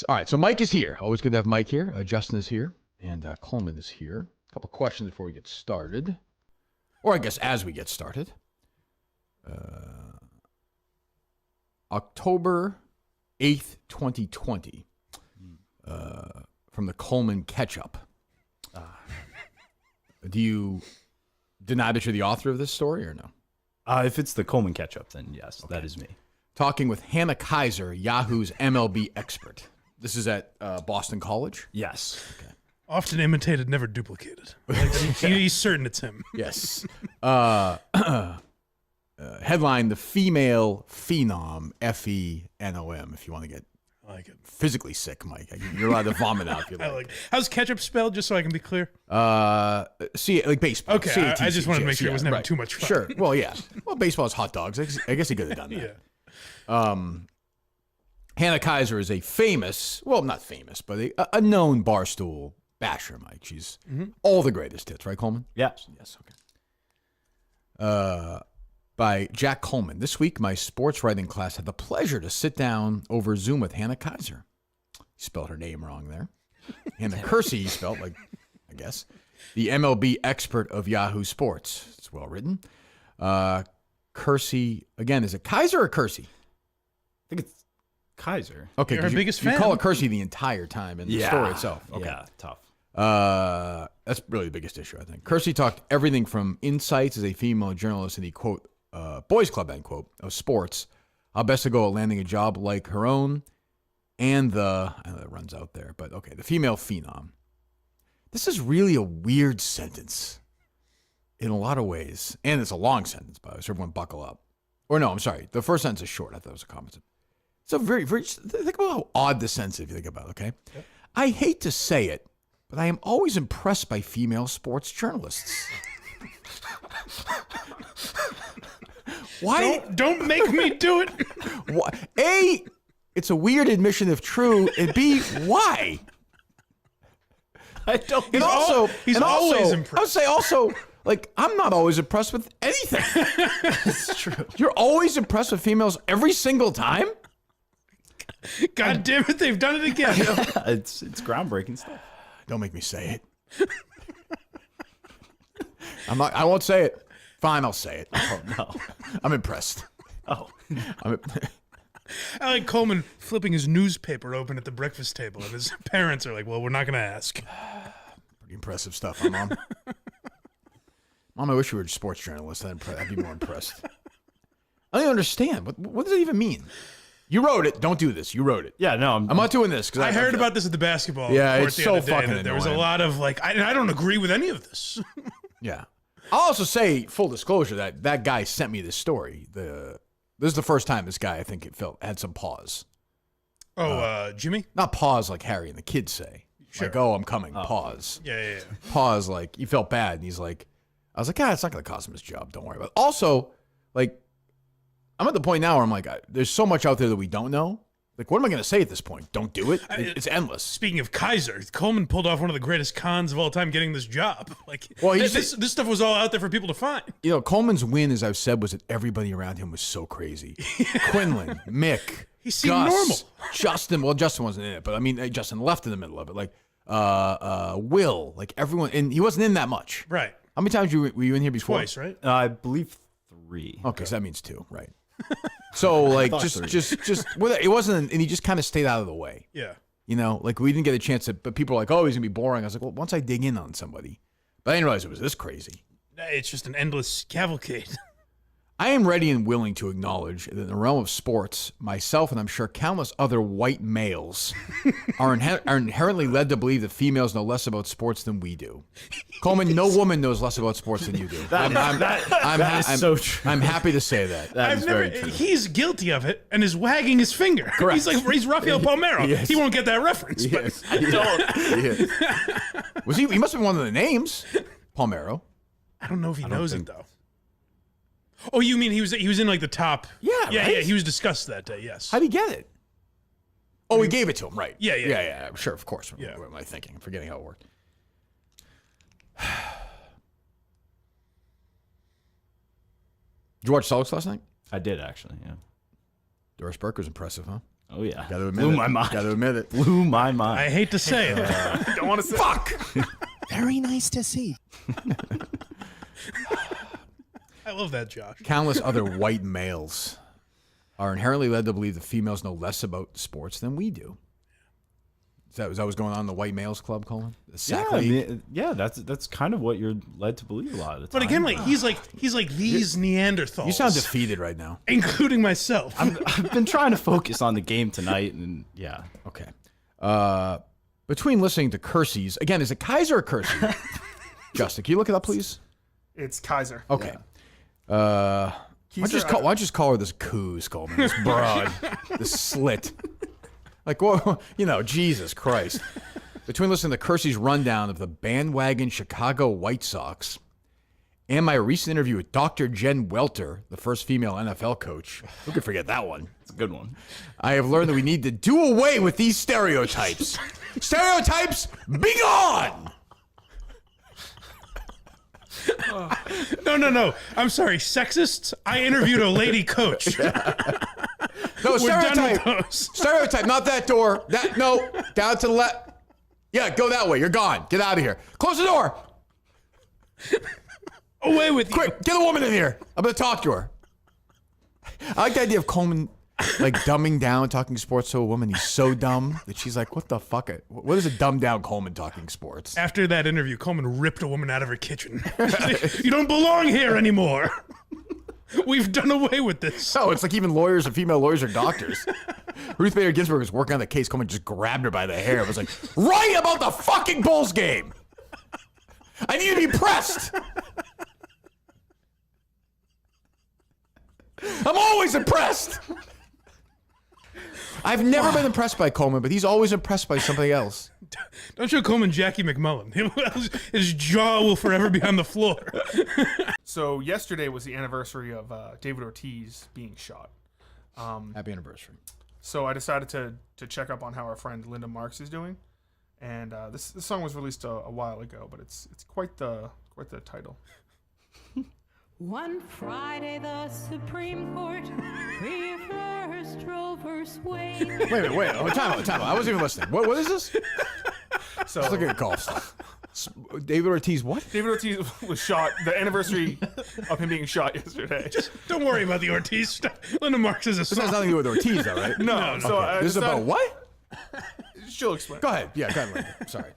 All right, so Mike is here. Always good to have Mike here. Justin is here, and Coleman is here. A couple questions before we get started. Or I guess as we get started. October 8th, 2020. From the Coleman Catch Up. Do you deny that you're the author of this story or no? If it's the Coleman Catch Up, then yes, that is me. Talking with Hannah Kaiser, Yahoo's MLB expert. This is at Boston College? Yes. Okay. Often imitated, never duplicated. Like, he's certain it's him. Yes. Headline, The Female Phenom, F-E-N-O-M, if you want to get I like it. physically sick, Mike. You're allowed to vomit out if you like. I like it. How's ketchup spelled, just so I can be clear? See, like baseball. Okay, C-A-T-C, I just wanted to make sure yeah, it wasn't having right. too much fun. Sure. Well, yeah. Well, baseball is hot dogs. I guess he could have done that. Yeah. Hannah Kaiser is a famous, well, not famous, but a known barstool basher, Mike. She's all the greatest hits, right, Coleman? Yes. Yes, okay. By Jack Coleman. This week, my sports writing class had the pleasure to sit down over Zoom with Hannah Kaiser. You spelled her name wrong there. Hannah Kersey, you spelled, like, I guess. The MLB expert of Yahoo Sports. It's well written. Kersey, again, is it Kaiser or Kersey? I think it's Kaiser. Okay, You're our biggest fan. You call it Kersey the entire time in the story itself. Okay. Yeah, tough. That's really the biggest issue, I think. Kersey talked everything from insights as a female journalist in the, quote, boys club, end quote, of sports, how best to go at landing a job like her own, and I know that runs out there, but okay, the female phenom. This is really a weird sentence in a lot of ways, and it's a long sentence, by the way, so everyone buckle up. Or no, I'm sorry, the first sentence is short. I thought it was a comment. It's a very, very, think about how odd the sentence is if you think about it, okay? Yep. I hate to say it, but I am always impressed by female sports journalists. Why? Don't make me do it. A, it's a weird admission if true, and B, why? I don't He's always impressed. I would say also, like, I'm not always impressed with anything. It's true. You're always impressed with females every single time? God damn it, they've done it again. It's groundbreaking stuff. Don't make me say it. I won't say it. Fine, I'll say it. Oh, no. I'm impressed. Oh. I like Coleman flipping his newspaper open at the breakfast table, and his parents are like, well, we're not going to ask. Pretty impressive stuff, huh, Mom? Mom, I wish you were a sports journalist. I'd be more impressed. I don't even understand. What does it even mean? You wrote it. Don't do this. You wrote it. Yeah, no. I'm not doing this. I heard about this at the basketball Yeah, court it's the so other day, fucking that there was a annoying. lot of, like, I don't agree with any of this. Yeah. I'll also say, full disclosure, that guy sent me this story. This is the first time this guy, I think, had some pause. Oh, Jimmy? Not pause like Harry and the kids say. Sure. Like, oh, I'm coming. Pause. Yeah. Pause, like, he felt bad. And he's like, I was like, it's not going to cost him his job. Don't worry about it. Also, like, I'm at the point now where I'm like, there's so much out there that we don't know. Like, what am I going to say at this point? Don't do it? It's endless. Speaking of Kaiser, Coleman pulled off one of the greatest cons of all time getting this job. Like, Well, this stuff was all out there for people to find. You know, Coleman's win, as I've said, was that everybody around him was so crazy. Quinlan, Mick, He seemed Gus, normal. Justin. Well, Justin wasn't in it, but I mean, Justin left in the middle of it. Like, Will, like everyone, and he wasn't in that much. Right. How many times were you in here before? Twice, right? I believe 3. Okay, so that means 2, right? So, like, just, well, it wasn't, and he just kind of stayed out of the way. Yeah. You know, like, we didn't get a chance to, but people were like, oh, he's going to be boring. I was like, well, once I dig in on somebody. But I didn't realize it was this crazy. It's just an endless cavalcade. I am ready and willing to acknowledge that in the realm of sports, myself and I'm sure countless other white males are inherently led to believe that females know less about sports than we do. Coleman, no woman knows less about sports than you do. That is so true. I'm happy to say that. That is very true. He's guilty of it and is wagging his finger. Correct. He's Rafael Palmeiro. Yes. He won't get that reference. Yes. But I don't. Was he must have been one of the names, Palmeiro. I don't know if he knows it though. Oh, you mean he was in like the top? Yeah, yeah. right? He was discussed that day. Yes. How'd he get it? Oh, he gave it to him, right? Yeah. Sure, of course. Yeah. What am I thinking? I'm forgetting how it worked. Did you watch Celtics last night? I did, actually, yeah. Doris Burke was impressive, huh? Oh yeah. Gotta admit Blew it. my mind. Gotta admit it. Blew my mind. I hate to say it. Don't want to say. Fuck! Very nice to see. I love that, Josh. Countless other white males are inherently led to believe that females know less about sports than we do. Is that what's going on in the white males club, Colin? The sack league? That's kind of what you're led to believe a lot of the time. But again, like he's like these Neanderthals. You sound defeated right now. including myself. I've been trying to focus on the game tonight, and yeah. Okay. Between listening to Kersey's, again, is it Kaiser or Kersey? Justin, can you look it up, please? It's Kaiser. Okay. Why don't you just call her this coos, Coleman? This broad, this slit. Like, well, Jesus Christ. Between listening to Kersey's rundown of the bandwagon Chicago White Sox and my recent interview with Dr. Jen Welter, the first female NFL coach, who could forget that one? It's a good one. I have learned that we need to do away with these stereotypes. Stereotypes, be gone! No. I'm sorry, sexists. I interviewed a lady coach. No, We're done stereotype. with those. Stereotype, not that door. No, down to the left. Yeah, go that way. You're gone. Get out of here. Close the door. Away with you. Quick, get a woman in here. I'm going to talk to her. I like the idea of Coleman, like, dumbing down talking sports to a woman. He's so dumb that she's like, what the fuck? What is a dumbed down Coleman talking sports? After that interview, Coleman ripped a woman out of her kitchen. She's like, you don't belong here anymore. We've done away with this. Oh, it's like even lawyers and female lawyers are doctors. Ruth Bader Ginsburg was working on the case. Coleman just grabbed her by the hair. It was like, write about the fucking Bulls game. I need to be pressed. I'm always impressed. I've never been impressed by Coleman, but he's always impressed by something else. Don't show Coleman Jackie McMullen. His jaw will forever be on the floor. So yesterday was the anniversary of David Ortiz being shot. Happy anniversary. So I decided to check up on how our friend Linda Marks is doing, and this song was released a while ago, but it's quite the title. One Friday, the Supreme Court reversed Roe vs. Wade. Wait. Oh, time out. I wasn't even listening. What is this? So Let's look at golf stuff. David Ortiz, what? David Ortiz was shot. The anniversary of him being shot yesterday. Don't worry about the Ortiz stuff. Linda Marks is a This has song. nothing to do with Ortiz, though, right? No. So Okay. This is about what? She'll explain. Go ahead. Yeah, go ahead, Linda. Sorry.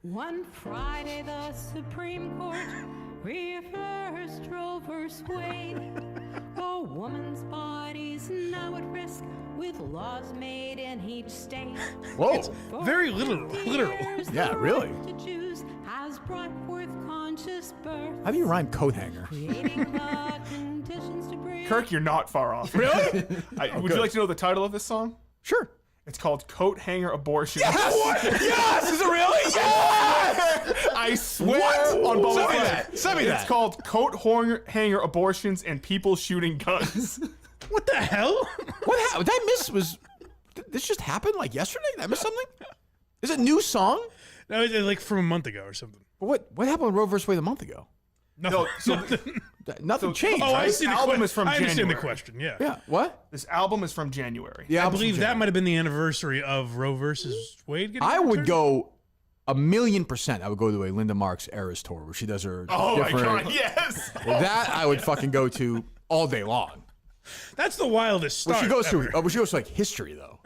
One Friday, the Supreme Court reversed Roe vs. Wade. A woman's body's now at risk with laws made in each state. Whoa. Very literal. Yeah, really. To choose has brought forth conscious birth. How do you rhyme coat hanger? Creating the conditions to bring. Kirk, you're not far off. Really? Would you like to know the title of this song? Sure. It's called Coat Hanger Abortion. Yes! Is it really? Yes! I swear What? on both Send me sides. that. Send me It's that. called Coat Hanger Abortions and People Shooting Guns. What the hell? What happened? Did I miss? Did this just happened like yesterday? Did I miss something? Is it a new song? No, it's like from a month ago or something. What happened with Roe vs. Wade a month ago? No, so Nothing changed, Oh, I right? see the album que- is from I understand the January. question. Yeah. Yeah. What? this album is from January. Yeah, I believe that might have been the anniversary of Roe versus Wade. Getting I would overturned. go 1,000,000%. I would go to a Linda Marks Eras tour where she does her Oh my different. god, yes! That I would fucking go to all day long. That's the wildest start. Well, she goes ever. to. Well, she goes to like history though,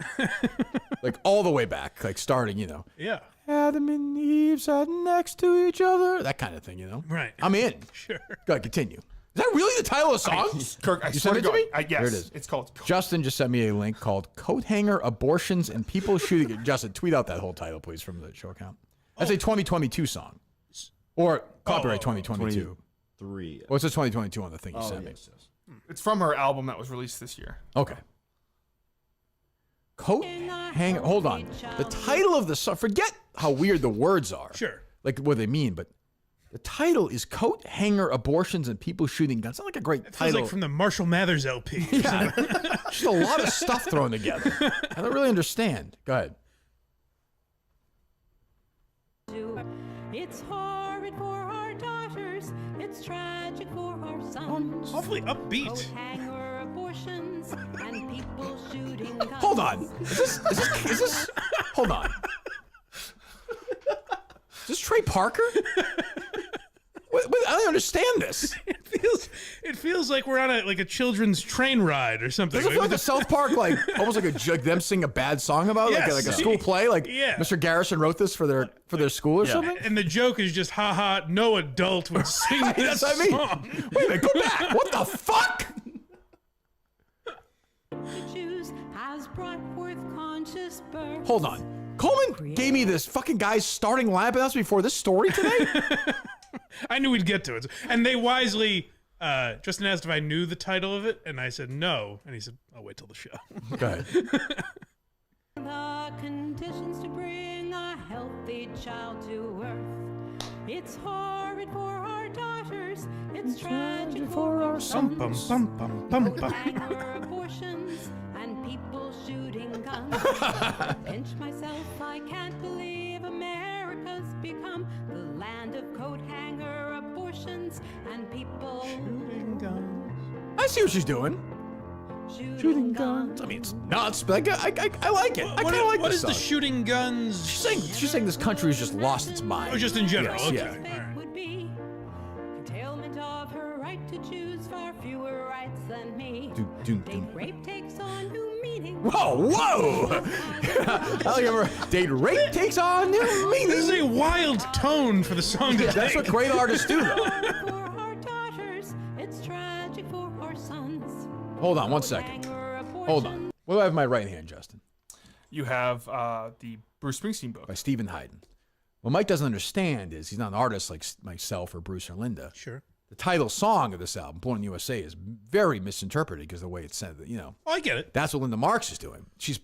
like all the way back, like starting. Yeah. Adam and Eve sat next to each other, that kind of thing. Right. I'm in. Sure. Go ahead, continue. Is that really the title of the song? Kirk, I You swear sent to it to God. me? Yes, There it is. It's called. Justin just sent me a link called "Coat Hanger Abortions and People Shooting." Justin, tweet out that whole title, please, from the show account. That's a 2022 song, or copyright 2022. 3. What's the 2022 on the thing you Oh, sent me? yes. It's from her album that was released this year. Okay. Coat hanger. Hold on. The title of the song. Forget how weird the words are. Sure. Like what they mean, but the title is "Coat Hanger Abortions and People Shooting Guns." Sounds like a great Feels title. like from the Marshall Mathers LP. Yeah. Just a lot of stuff thrown together. I don't really understand. Go ahead. It's horrid for our daughters. It's tragic for our sons. Awfully upbeat. Coat hanger abortions and people shooting guns. Hold Hold on. Is this? Hold on. Is this Trey Parker? I don't understand this. It feels like we're on a children's train ride or something. Does it feel like a South Park, almost like them sing a bad song about it, Yes. like a school play? Like Yeah. Mr. Garrison wrote this for their school or something? And the joke is just, haha, no adult would sing this That's what I mean. song. Wait a minute, go back. What the fuck? To choose has brought forth conscious birth. Hold on. Coleman gave me this fucking guy's starting lineup announcement before this story today? I knew we'd get to it. And they wisely, Justin asked if I knew the title of it, and I said no. And he said, I'll wait till the show. Go ahead. The conditions to bring a healthy child to earth. It's horrid for our daughters. It's tragic for our sons. Hanger abortions and people shooting guns. Pinch myself, I can't believe America's become the land of coat hanger abortions and people shooting guns. I see what she's doing. Shooting guns. I mean, it's nuts, but I like it. I kind of like What this is the song. shooting guns? She's saying this country has just lost its mind. Oh, just in general. Yes, okay. yeah. All Fate right. would be curtailment of her right to choose far fewer rights than me. Date rape takes on new meaning. Whoa! I'll give her date rape takes on new meaning. This is a wild tone for the song to That's take. what great artists do, though. For our daughters, it's tragic for our sons. Hold on one second. Hold on. What do I have in my right hand, Justin? You have the Bruce Springsteen book. By Stephen Hayden. What Mike doesn't understand is he's not an artist like myself or Bruce or Linda. Sure. The title song of this album, Born in the USA, is very misinterpreted because of the way it's said. Oh, I get it. That's what Linda Marks is doing. She's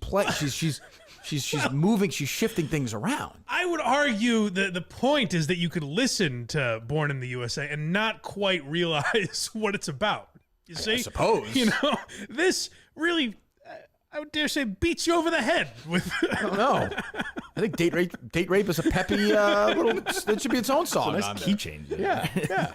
moving, she's shifting things around. I would argue that the point is that you could listen to Born in the USA and not quite realize what it's about. You see? I suppose. This really, I would dare say, beats you over the head with. I don't know. I think date rape is a peppy little. It should be its own song. Nice on there. key change. Yeah, yeah.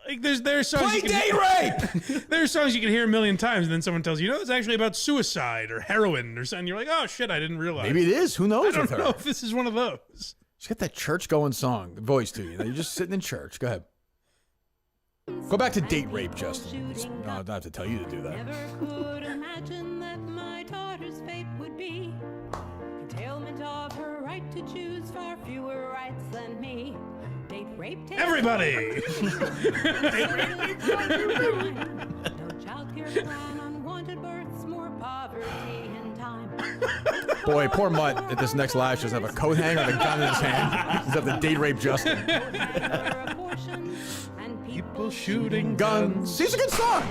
Like there's songs Play you can date rape. There are songs you can hear a million times, and then someone tells you, it's actually about suicide or heroin or something. You're like, oh shit, I didn't realize. Maybe it is. Who knows I with don't her? know if this is one of those. She's got that church going song voice to you. You're just sitting in church. Go ahead. Go back to date rape, Justin. No, I don't have to tell you to do that. Never could imagine that my daughter's fate would be curtailment of her right to choose far fewer rights than me. Date rape takes Everybody! no childcare plan, unwanted births, more poverty in time. Boy, poor Mutt at this next lash doesn't have a coat hanger and a gun in his hand. He's have to date rape Justin. Hanger abortions and people Shooting Guns. See, it's a good song.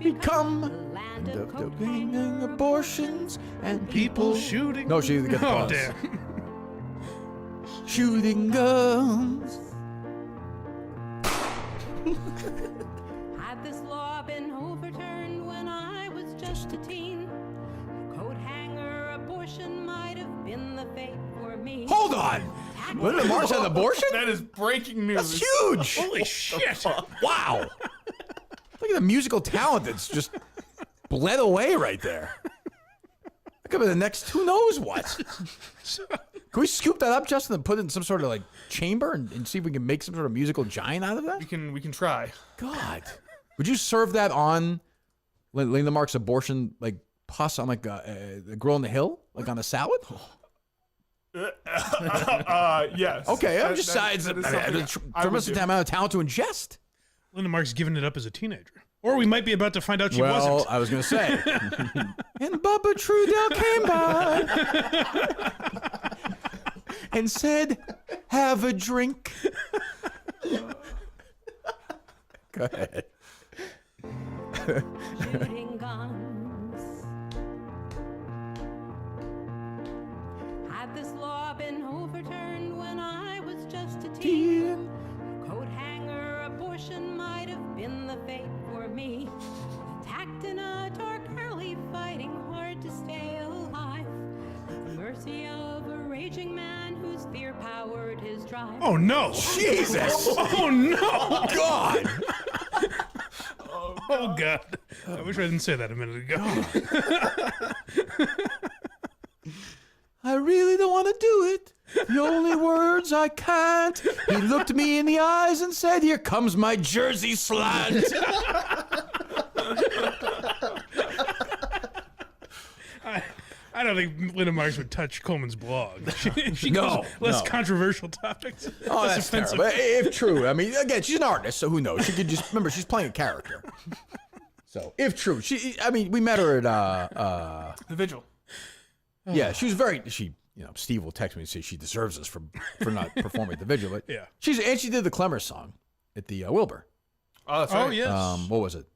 Become the land of coat hanging abortions and people shooting. No, she didn't get the Oh, pause. damn. Shooting guns. Had this law been overturned when I was just a teen, coat hanger abortion might have been the fate for me. Hold on. Linda Marks had an abortion? That is breaking news. That's huge. Holy shit. Wow. Look at the musical talent that's just bled away right there. That could be the next who knows what. Can we scoop that up, Justin, and put it in some sort of chamber and see if we can make some sort of musical giant out of that? We can try. God. Would you serve that on Linda Marks' abortion pus on the Girl in the Hill? On a salad? Yes. Okay, I'm That- just that- saying. that is It's something a I would tremendous do. amount of talent to ingest. Linda Mark's giving it up as a teenager. Or we might be about to find out she wasn't. I was going to say. And Bubba Trudell came by and said, have a drink. Go ahead. Shooting guns. Had this law been overturned when I was just a teen, coat hanger abortion might have been the fate for me. Attacked in a dark alley, fighting hard to stay alive. At the mercy of a raging man whose fear powered his drive. Oh, no. Jesus. Oh, no. God. Oh, God. I wish I didn't say that a minute ago. I really don't want to do it. The only words I can't. He looked me in the eyes and said, "Here comes my Jersey slant." I don't think Linda Marks would touch Coleman's blog. She No, goes less no. controversial topics. Oh, less that's offensive. terrible. If true, I mean, again, she's an artist, so who knows? She could just remember she's playing a character. So, if true, we met her at The Vigil. yeah, she was very Steve will text me and say she deserves us for not performing at the Vigil, but Yeah. she did the Clemmer song at the Wilbur. Oh, that's right. Oh, yes. What was it?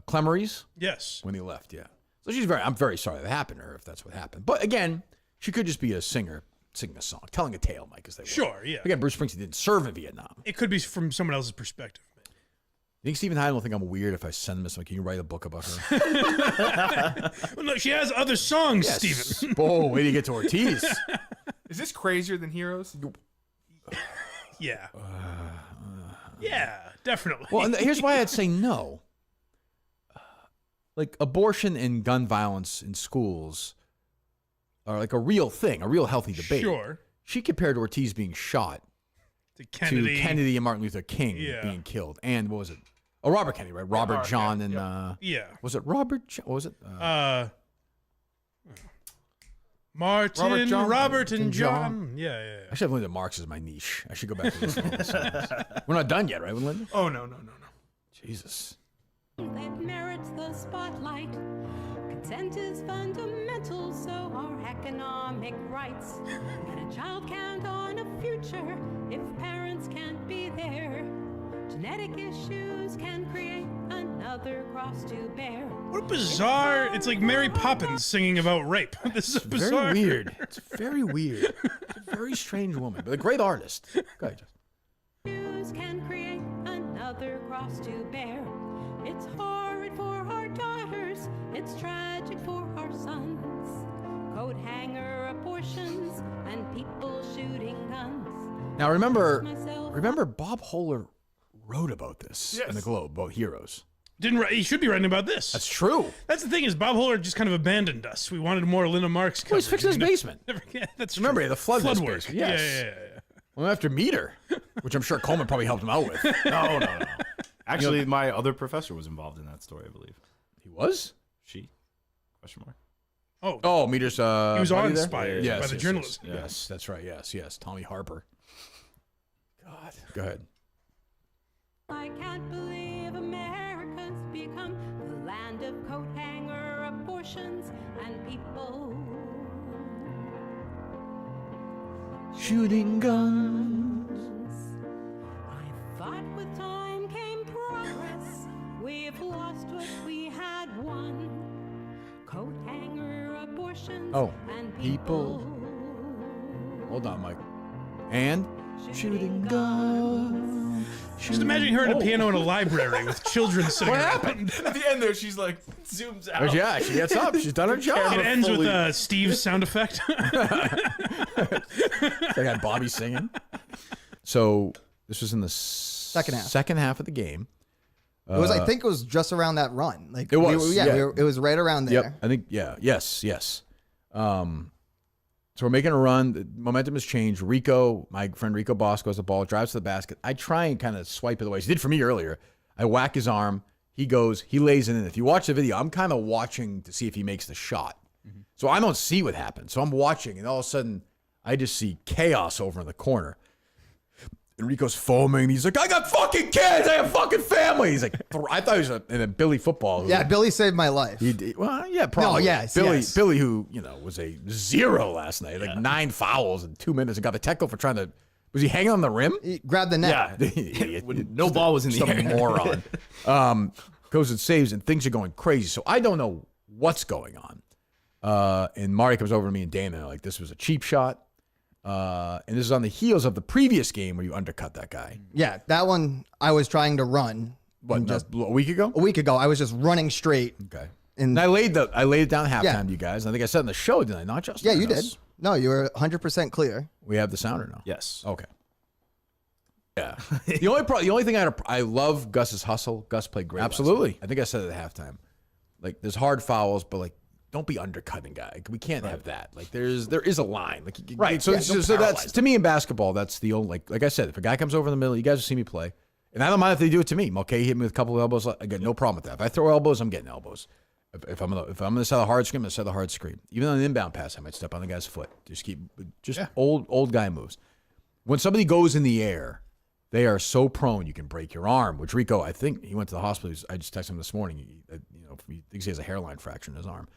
Clemmeries Yes. when he left, yeah. So I'm very sorry that happened to her if that's what happened. But again, she could just be a singer singing a song, telling a tale, Mike, as they were. Sure, yeah. Again, Bruce Springsteen didn't serve in Vietnam. It could be from someone else's perspective. You think Stephen Hyde will think I'm weird if I send him this? Like, can you write a book about her? Well, no, she has other songs, Yes. Steven. Oh, way to get to Ortiz. Is this crazier than Heroes? Yeah. Yeah, definitely. Well, and here's why I'd say no. Like, abortion and gun violence in schools are like a real thing, a real healthy debate. Sure. She compared Ortiz being shot To Kennedy. to Kennedy and Martin Luther King Yeah. being killed. And what was it? Oh, Robert Kennedy, right? Robert Robert, John yeah, and, Yeah. was it Robert? What was it? Martin, Robert and John. John. Yeah. Actually, I have Linda Marks as my niche. I should go back to this one. We're not done yet, right, with Linda? Oh, no. Jesus. That merits the spotlight. Consent is fundamental, so are economic rights. Can a child count on a future if parents can't be there? Genetic issues can create another cross to bear. What a bizarre. It's like Mary Poppins singing about rape. This is bizarre. Very weird. It's very weird. It's a very strange woman, but a great artist. Go ahead, Justin. Issues can create another cross to bear. It's horrid for our daughters, it's tragic for our sons. Coat hanger abortions and people shooting guns. Now remember Myself- Bob Holler wrote about this in the Yes. Globe about Heroes. He should be writing about this. That's true. That's the thing is Bob Holler just kind of abandoned us. We wanted more Linda Marks. Well, he's coverage. fixing his You know? basement. Yeah, that's Remember, true. the flood work. basement. Yes. Yeah. Well, after Meter, which I'm sure Coleman probably helped him out with. No. Actually, my other professor was involved in that story, I believe. He was? She? Question mark. Oh, Meter's He was buddy there? awe-inspired Yes, by the yes, journalism. Yes, that's right. Yes. Tommy Harper. God. Go ahead. I can't believe America's become the land of coat hanger abortions and people. Shooting guns. I thought with time came progress. We've lost what we had won. Coat hanger abortions Oh, and people. people. Hold on, Mike. And shooting guns. Just imagine her at a piano in a library with children sitting What around. happened? At the end there, she's like, zooms out. Yeah, she gets up. She's done her job. It ends with Steve's sound effect. They got Bobby singing. So this was in the second half of the game. It was, I think, it was just around that run. Like It was, yeah. it was right around there. Yep, I think yes. So we're making a run. The momentum has changed. Rico, my friend Rico Bosco, has the ball, drives to the basket. I try and kind of swipe it away. He did for me earlier. I whack his arm. He goes. He lays it in. If you watch the video, I'm kind of watching to see if he makes the shot. So I don't see what happens. So I'm watching, and all of a sudden, I just see chaos over in the corner. And Rico's foaming. He's like, I got fucking kids. I have fucking family. He's like, I thought he was in a Billy football. Yeah, Billy saved my life. He did, well, yeah, probably. yes, Billy, yes. Billy, who was a 0 last night, like 9 fouls in 2 minutes, and got the tackle for trying to. Was he hanging on the rim? He grabbed the net. Yeah. No ball was in the Some air. moron. Goes and saves, and things are going crazy. So I don't know what's going on. And Marty comes over to me and Dana, and they're like, this was a cheap shot. And this is on the heels of the previous game where you undercut that guy. Yeah, that one I was trying to run. What, And just a week ago? a week ago, I was just running straight. Okay. And And I laid it down at halftime Yeah. to you guys. I think I said in the show, did I not, Justin? yeah, you Or did. no? No, you were 100% clear. We have the sound or no? Yes. Okay. Yeah. The only thing I love Gus's hustle. Gus played great. Absolutely. last night. I think I said it at halftime. Like there's hard fouls, but like don't be undercutting guy. We can't have that. Like there is a line. Like Right. So, Yeah, so that's to me in basketball. That's the only like I said. If a guy comes over in the middle, you guys will see me play, and I don't mind if they do it to me. Okay, hit me with a couple of elbows. I got no problem with that. If I throw elbows, I'm getting elbows. If I'm gonna set a hard screen, I'm gonna set a hard screen. Even on an inbound pass, I might step on the guy's foot. Just old guy moves. When somebody goes in the air, they are so prone you can break your arm. Which Rico, I think he went to the hospital. I just texted him this morning. He thinks he has a hairline fracture in his arm.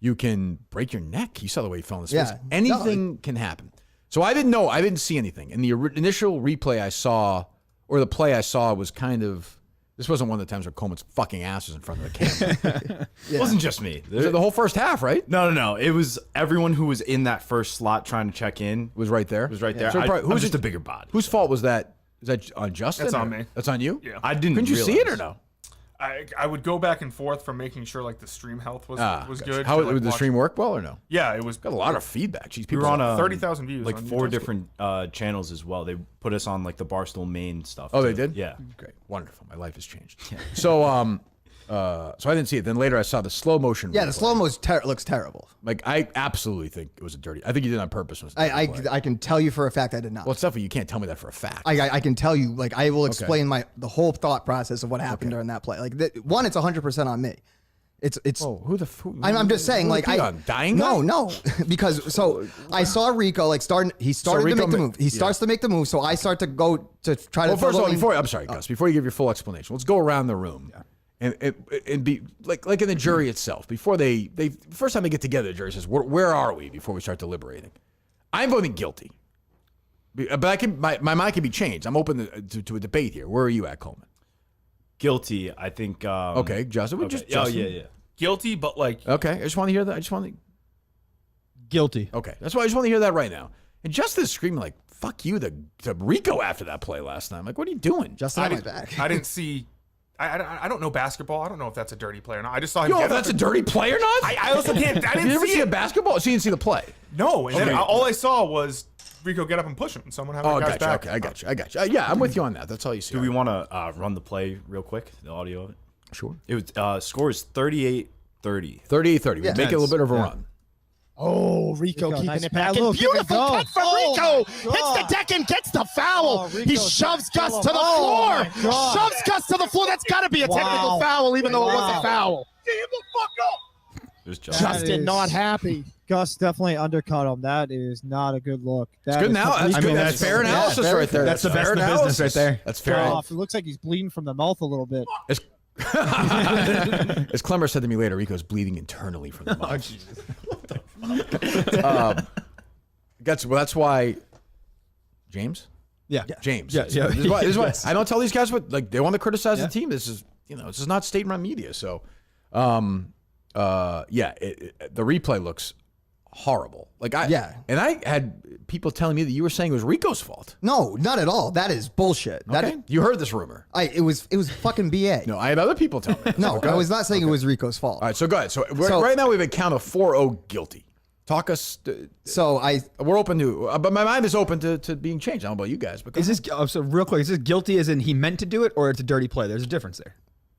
You can break your neck. You saw the way he fell in his face. Anything can happen. So I didn't know. I didn't see anything. And the initial replay I saw, or the play I saw, was kind of. This wasn't one of the times where Coleman's fucking ass was in front of the camera. It wasn't just me. Was it the whole first half, right? No. It was everyone who was in that first slot trying to check in. It was right there. It was right there. So Who's just a bigger body? Whose fault was that? Is that on Justin? That's on or- me. That's on you? Yeah. I didn't. Couldn't you see it or no? I would go back and forth from making sure like the stream health was Gotcha. good. How to, like, did the watch- stream work well or no? Yeah, it was Got a lot of feedback. Jeez, We people were on a 30,000 views. like on 4 YouTube. different channels as well. They put us on like the Barstool main stuff. Oh, too. they did? Yeah. Great. Wonderful. My life has changed. So so I didn't see it. Then later I saw the slow motion. Yeah, the replay. slow mo looks terrible. Like I absolutely think it was a dirty. I think you did it on purpose. When it was a dirty play. I can tell you for a fact I did not. Well, it's definitely you can't tell me that for a fact. I can tell you, like, I will explain the whole thought process of what happened during that play. Like, one, it's 100% on me. It's. Oh, who the? Who, I'm just saying, who like, the on? Dying No, guy? no, because so I saw Rico like starting. He started Rico to make the ma- move. He starts to make the move. So I start to go to try Well, to. first of all, throw I'm sorry, Gus. Before you give your full explanation, let's go around the room and be like in the jury itself. Before they first time they get together, the jury says, "Where are we?" Before we start deliberating, I'm voting guilty. But I can my mind can be changed. I'm open to a debate here. Where are you at, Coleman? Guilty. I think. Okay, Justin. Okay. Just Oh Justin. yeah. guilty, but like Okay, I just want to hear that. I just want to. Guilty. Okay, that's why I just want to hear that right now. And Justin's screaming like "fuck you" to Rico after that play last night. I'm like, what are you doing? Justin on my back. I didn't see. I don't know basketball. I don't know if that's a dirty play or not. I just saw him. Yo, get if that's up a dirty play or not? I also can't. I Did you didn't ever see see a it. basketball? So you didn't see the play? No, and then Okay. all I saw was Rico get up and push him, and someone having Oh, a guy's gotcha. back. Okay, I got you. Yeah, I'm with you on that. That's all you see. Do we want to run the play real quick? The audio of it. Sure. It was score is 38-30. 38-30. We make it a little bit of a run. Oh, Rico keeping nice it back. pass. And Look, beautiful look at cut from that. Rico. Oh, Hits my the deck and gets the foul. Oh, He Rico's shoves got Gus to the oh, my floor. God. Shoves Gus to the floor. That's got to be a technical Wow. foul, even though it was Wow. a foul. Get him the fuck up. There's That Justin is- not happy. Gus definitely undercut him. That is not a good look. It's good now. That's good. That's fair analysis right there. That's the fair best in the business analysis. right there. That's fair. Off. It looks like he's bleeding from the mouth a little bit. As, as Clemmer said to me later, Rico's bleeding internally from the mouth. That's why James? Yeah. James. Yeah, yeah. This is why Yes. I don't tell these guys what like they want to criticize the team. This is this is not state-run media. So the replay looks horrible. Like and I had people telling me that you were saying it was Rico's fault. No, not at all. That is bullshit. Okay. You heard this rumor. It was fucking BA. No, I had other people tell me. No, So go I ahead. was not saying it was Rico's fault. All right, so go ahead. So, So- right now we have a count of 4-0 guilty. Talk us. So We're open to, but my mind is open to being changed. I don't know about you guys, but go Is ahead. this so real quick? Is this guilty as in he meant to do it, or it's a dirty play? There's a difference there.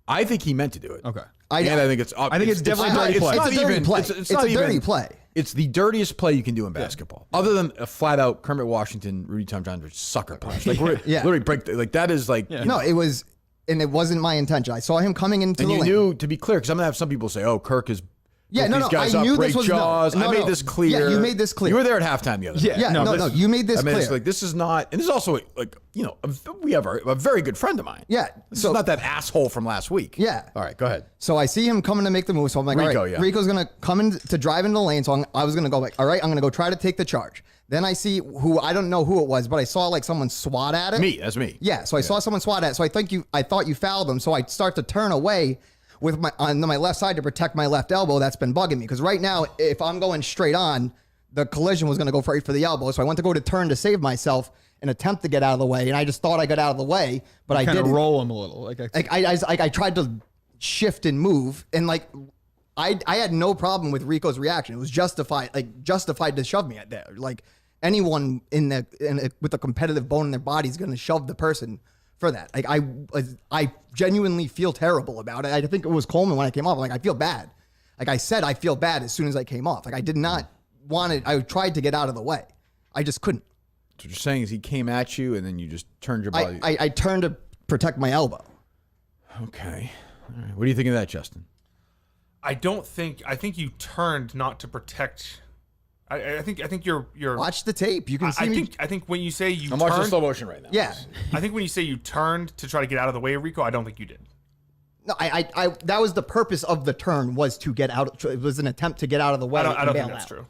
I think he meant to do it. Okay. I think it's. I think it's definitely a dirty play. It's not It's a dirty even. play. It's It's not a dirty even- play. It's the dirtiest play you can do in basketball, other than a flat out Kermit Washington, Rudy Tom Johnson sucker punch. Like literally break. Like that is like. you know, No, it was, and it wasn't my intention. I saw him coming into and the you lane. knew, to be clear, because I'm gonna have some people say, "Oh, Kirk is." Yeah, broke no, these no, guys I up, knew break this was jaws. no, I made no. this clear. Yeah, you made this clear. You were there at halftime the other day. Yeah, no, you made this I mean, clear. it's like this is not, and this is also like we have a very good friend of mine. Yeah, this so- is not that asshole from last week. Yeah. All right, go ahead. So I see him coming to make the move. So I'm like, Rico, all right, yeah. Rico's going to come in to drive into the lane. So I was going to go like, all right, I'm going to go try to take the charge. Then I see who, I don't know who it was, but I saw like someone swat at it. Me, that's me. Yeah. So I saw someone swat at it. So I thought you fouled him. So I start to turn away with on my left side to protect my left elbow. That's been bugging me. Because right now, if I'm going straight on, the collision was going to go right for the elbow. So I went to go to turn to save myself and attempt to get out of the way. And I just thought I got out of the way, but I Kind of didn't. roll him a little. Like I tried to shift and move, and like I had no problem with Rico's reaction. It was justified to shove me at there. Like anyone with a competitive bone in their body is going to shove the person for that. Like I genuinely feel terrible about it. I think it was Coleman when I came off. Like I feel bad. Like I said, I feel bad as soon as I came off. Like I did not want it. I tried to get out of the way. I just couldn't. So what you're saying is he came at you and then you just turned your body. I turned to protect my elbow. Okay. All right. What do you think of that, Justin? I think you turned not to protect. I think you're. Watch the tape. You can see me. I think when you say you I'm watching turned, slow motion right now. Yeah. I think when you say you turned to try to get out of the way of Rico, I don't think you did. No, I that was the purpose of the turn, was to get out. It was an attempt to get out of the way. I don't and think bail that's out. true.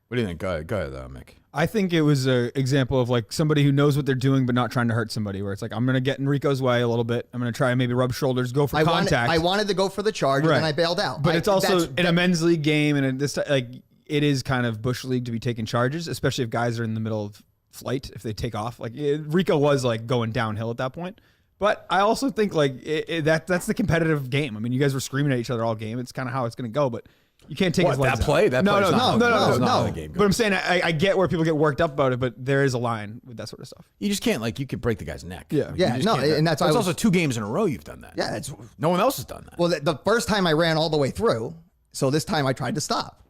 What do you think? Go ahead, Mick. I think it was an example of like somebody who knows what they're doing but not trying to hurt somebody. Where it's like, I'm gonna get in Rico's way a little bit. I'm gonna try and maybe rub shoulders, go for contact. I wanted to go for the charge, Right. and then I bailed out. But it's also in a men's league game, and this like it is kind of bush league to be taking charges, especially if guys are in the middle of flight. If they take off, Rico was like going downhill at that point. But I also think like that's the competitive game. I mean, you guys were screaming at each other all game. It's kind of how it's going to go. But you can't take his legs that out. play? That no, play's no, not- no, that's no, not how no. the game goes. But I'm saying I get where people get worked up about it, but there is a line with that sort of stuff. You just can't you could break the guy's neck. Yeah. Like, Yeah, you just no, can't do and that. that's why It's I was- also 2 games in a row you've done that. Yeah, it's No one else has done that. well. The first time I ran all the way through, so this time I tried to stop.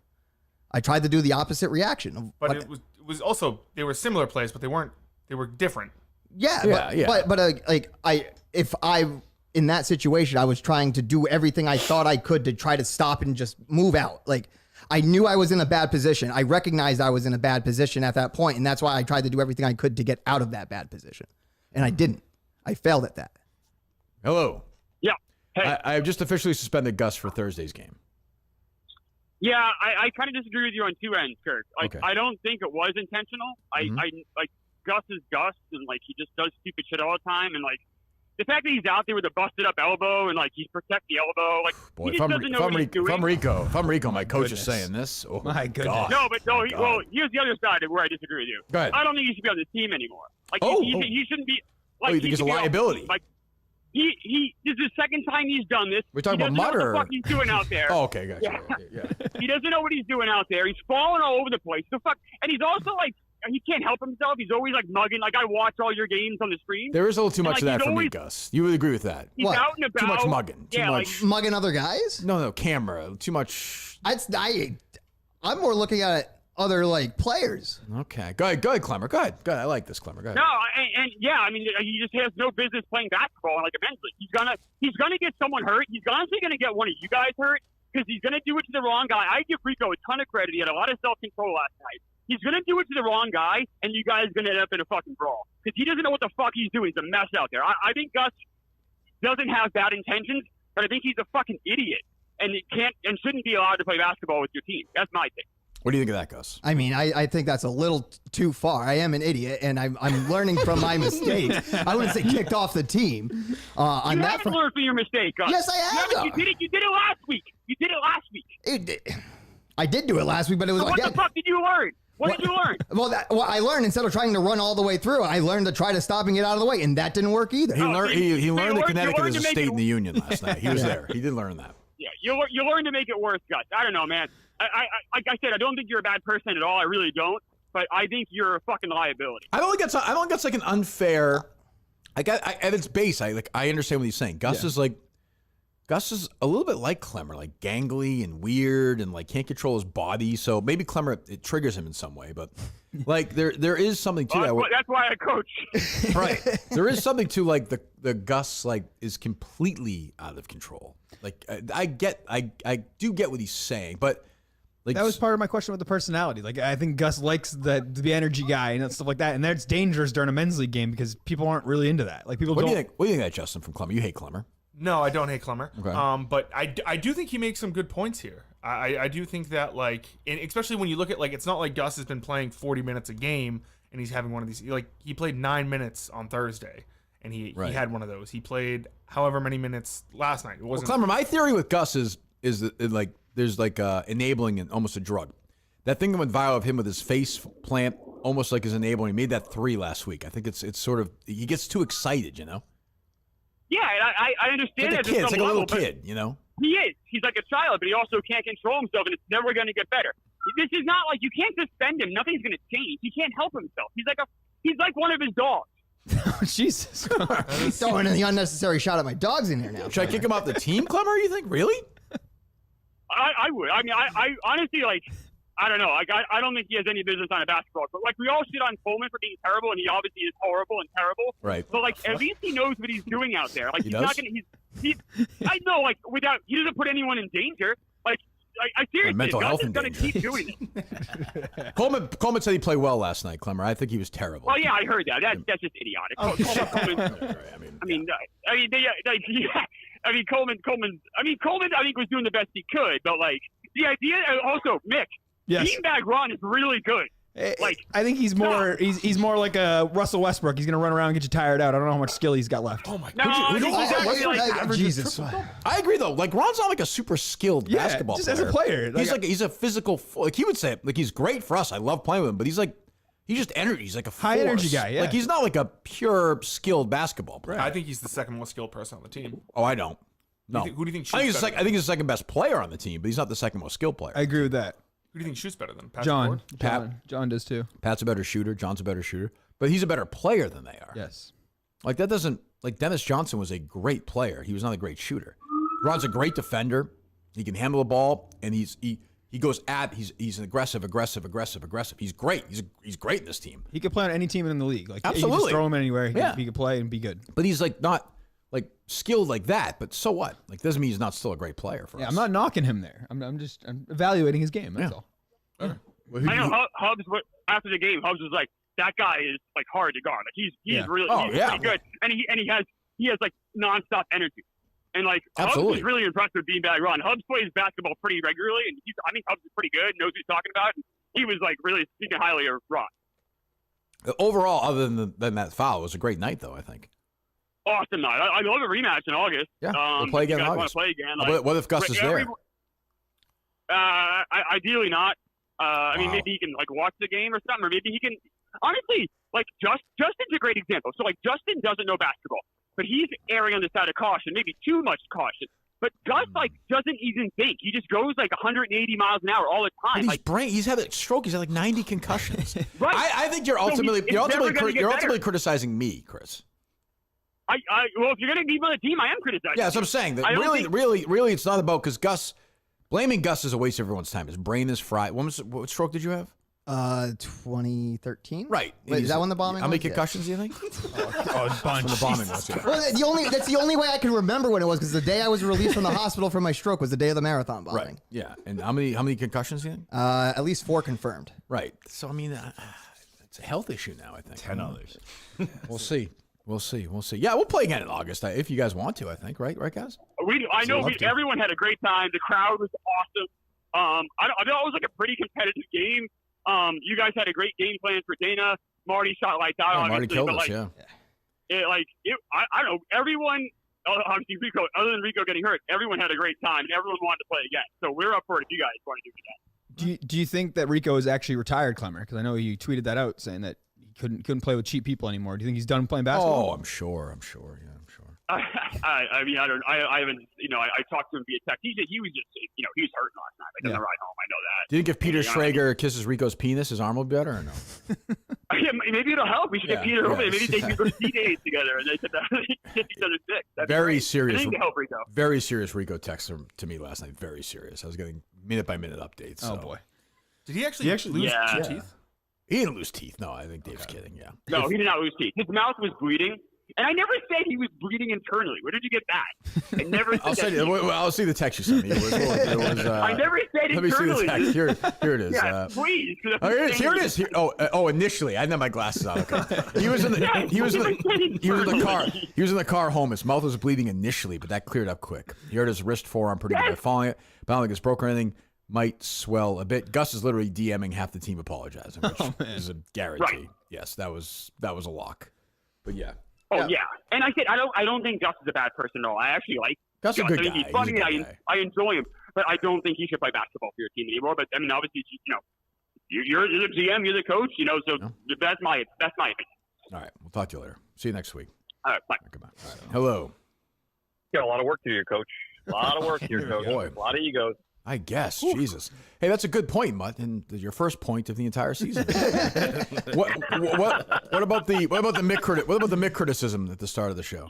I tried to do the opposite reaction. Of But what- it was also, they were similar plays, but they weren't. They were different. Yeah, but if I in that situation, I was trying to do everything I thought I could to try to stop and just move out. Like I knew I was in a bad position. I recognized I was in a bad position at that point, and that's why I tried to do everything I could to get out of that bad position. And I didn't. I failed at that. Hello. Yeah. Hey. I have just officially suspended Gus for Thursday's game. Yeah, I kind of disagree with you on 2 ends, Kirk. Like, Okay. I don't think it was intentional. I like Gus is Gus, and like he just does stupid shit all the time, and like the fact that he's out there with a busted up elbow and like he's protect the elbow, like Boy, he just doesn't know what he's doing. if I'm Rico, my coach is Goodness. saying this. Oh, My goodness. God. No, but no. God. Well, here's the other side of where I disagree with you. Go ahead. I don't think he should be on the team anymore. Like Oh. he shouldn't be. Like, you think he he's a should be off the liability? team. Like he this is the second time he's done this. We're talking He about doesn't know Mutter. what the fuck he's doing out there. Oh, okay, gotcha. Yeah. Okay, yeah. He doesn't know what he's doing out there. He's falling all over the place. The fuck, and he's also like he can't help himself. He's always like mugging. Like I watch all your games on the stream. There is a little too much And, of like, that he's for me, always- Gus. You would agree with that? He's What? out and about. Too much mugging. Too Yeah, much. Mugging other guys? No, camera. Too much. I'm more looking at other like players. Okay. Go ahead, Clemmer. Go ahead. I like this, Clemmer. Go ahead. No, and yeah, I mean, he just has no business playing basketball like a men's league. He's gonna get someone hurt. He's honestly gonna get one of you guys hurt because he's gonna do it to the wrong guy. I give Rico a ton of credit. He had a lot of self control last night. He's gonna do it to the wrong guy, and you guys are gonna end up in a fucking brawl because he doesn't know what the fuck he's doing. He's a mess out there. I think Gus doesn't have bad intentions, but I think he's a fucking idiot and it can't and shouldn't be allowed to play basketball with your team. That's my thing. What do you think of that, Gus? I mean, I think that's a little too far. I am an idiot, and I'm learning from my mistakes. I wouldn't say kicked off the team. On You that haven't front- learned from your mistake, Gus. Yes, I have. You did it. You did it last week. You did it last week. I did do it last week, but it was So what again. the fuck did you learn? What did you learn? Well, I learned instead of trying to run all the way through, I learned to try to stop and get out of the way, and that didn't work either. He learned. He you learned that learned- you Connecticut learned is a to make state it- in the union last night. He was there. He did learn that. Yeah, you learn to make it worse, Gus. I don't know, man. I like I said, I don't think you're a bad person at all. I really don't. But I think you're a fucking liability. I don't think that's like an unfair. At its base, I understand what he's saying. Gus is a little bit like Clemmer, like gangly and weird, and like can't control his body. So maybe Clemmer it triggers him in some way, but like there is something to that. That's why I coach. Right. There is something to like the Gus like is completely out of control. Like I do get what he's saying, but like That was part of my question with the personality. Like, I think Gus likes the energy guy and stuff like that, and that's dangerous during a men's league game because people aren't really into that. Like, people what don't. do you think? What do you think of that, Justin, from Clemmer? You hate Clemmer. No, I don't hate Clemmer. Okay. But I do think he makes some good points here. I do think that, like, and especially when you look at, like, it's not like Gus has been playing 40 minutes a game and he's having one of these. Like, he played 9 minutes on Thursday, and he had one of those. He played however many minutes last night. It wasn't. Clemmer, my theory with Gus is that like there's like enabling and almost a drug. That thing that went viral of him with his face plant, almost like is enabling. He made that 3 last week. I think it's sort of he gets too excited, you know. Yeah, and I understand It's like a that kid. to It's some like a level, little but kid, you know. He is. He's like a child, but he also can't control himself, and it's never going to get better. This is not like you can't suspend him. Nothing's going to change. He can't help himself. He's like one of his dogs. Jesus. Throwing the unnecessary shot at my dogs in here now. Should I kick him off the team, Clemmer? You think really? I would. I mean, I honestly, like, I don't know. Like, I don't think he has any business on a basketball court. Like, we all shit on Coleman for being terrible, and he obviously is horrible and terrible. Right. But, like, at least he knows what he's doing out there. Like, He he's does? not going to, he's, I know, like, he doesn't put anyone in danger. Like, I seriously, mental Gus health is in going to danger. keep doing it. Coleman said he played well last night, Clemmer. I think he was terrible. Well, yeah, I heard that. That's just idiotic. Coleman, Coleman, I think was doing the best he could, but like the idea. Also, Mick, Yes. beanbag Ron is really good. Like, I think he's more he's more like a Russell Westbrook. He's gonna run around and get you tired out. I don't know how much skill he's got left. Oh my no, god. Jesus. I agree though. Like Ron's not like a super skilled Yeah, basketball just player. as a player. He's a physical. Like he would say, like he's great for us. I love playing with him, but he's just energy. He's like a High energy force. guy, yeah. Like he's not like a pure skilled basketball player. I think he's the second most skilled person on the team. Oh, I don't. No. Who do you think I think shoots he's better I think he's the second best player on the team, but he's not the second most skilled player. I agree with that. Who do you think shoots better than Patrick John. Ward? John does too. Pat's a better shooter. John's a better shooter, but he's a better player than they are. Yes. Like that doesn't like Dennis Johnson was a great player. He was not a great shooter. Ron's a great defender. He can handle the ball, and he goes at. He's an aggressive. He's great. He's great in this team. He could play on any team in the league. Like you Absolutely. just throw him anywhere. Yeah. He could play and be good. But he's like not like skilled like that. But so what? Like doesn't mean he's not still a great player for Yeah, us. I'm not knocking him there. I'm evaluating his game. That's all. I know Hubs. After the game, Hubs was like, "That guy is like hard to guard. Like he's really pretty good, and he has like nonstop energy." And like Absolutely. Hubs is really impressed with Beanbag Ron. Hubs plays basketball pretty regularly, and I think Hubs is pretty good, knows what he's talking about. And he was like really speaking highly of Ron. Overall, other than that foul, it was a great night though. I think. Awesome night. I love a rematch in August. Yeah, we'll play again in if you guys August. want to play again? What if Gus is there? Ideally not. Maybe he can like watch the game or something, or maybe he can. Honestly, like Justin's a great example. So like Justin doesn't know basketball, but he's erring on the side of caution, maybe too much caution. But Gus like doesn't even think. He just goes like 180 miles an hour all the time. He's had a stroke. He's had like 90 concussions. Right. I think you're ultimately criticizing me, Chris. Well, if you're gonna be on the team, I am criticizing. Yeah, that's what I'm saying. That really, it's not about because blaming Gus is a waste of everyone's time. His brain is fried. What stroke did you have? 2013. Right. Wait, is that when the bombing? How many was? Yeah. concussions do you think? Oh, bunch. The bombing was. Yeah. Well, that's the only way I can remember when it was because the day I was released from the hospital for my stroke was the day of the marathon bombing. Right. Yeah. And how many concussions do you think? At least 4 confirmed. Right. So I mean, it's a health issue now. I think 10 others. We'll see. Yeah, we'll play again in August if you guys want to. I think. Right, guys. Everyone had a great time. The crowd was awesome. I thought it was like a pretty competitive game. You guys had a great game plan for Dana. Marty shot lights out. Yeah, Marty killed us. Yeah. I don't know. Everyone, obviously Rico, other than Rico getting hurt, everyone had a great time. Everyone wanted to play again. So we're up for it if you guys want to do it again. Do you think that Rico is actually retired, Clemmer? Because I know you tweeted that out saying that he couldn't play with cheap people anymore. Do you think he's done playing basketball? Oh, I'm sure. Yeah, I'm sure. I mean, I don't. I haven't. I talked to him via text. He was just, he was hurt last night. Like on the ride home, I know that. Do you think if Peter Schrager kisses Rico's penis, his arm will be better or no? Maybe it'll help. We should get Peter over. Maybe they can go see days together and they could get each other sick. Very serious. I think to help Rico. Very serious Rico text to me last night. Very serious. I was getting minute by minute updates. Oh so. boy. Did he actually lose two teeth? He didn't lose teeth. No, I think Dave's kidding. Yeah. No, he did not lose teeth. His mouth was bleeding. And I never said he was bleeding internally. Where did you get that? I never said I'll see the text you sent me. It was I never said let me see internally. the text. Here it is. Yeah, please. Here it is. Initially, I didn't have my glasses on. Okay. He was in the car. He was in the car home. His mouth was bleeding initially, but that cleared up quick. He hurt his wrist, forearm pretty good by falling it. But I don't think it's broken or anything. Might swell a bit. Gus is literally DMing half the team apologizing, which is a guarantee. Right. Yes, that was a lock. But yeah. Oh yeah, and I said I don't think Gus is a bad person at all. I actually like Gus. Is a good guy. He's funny. He's a good guy. I enjoy him, but I don't think he should play basketball for your team anymore. But I mean, obviously, you're the GM, you're the coach, so that's my opinion. All right, we'll talk to you later. See you next week. All right, bye. Goodbye. All right. Hello. Got a lot of work to do, Coach. A lot of work here, Coach. Boy. A lot of egos. I guess. Jesus. Hey, that's a good point, Mutt, and your first point of the entire season. what about the Mick criticism at the start of the show?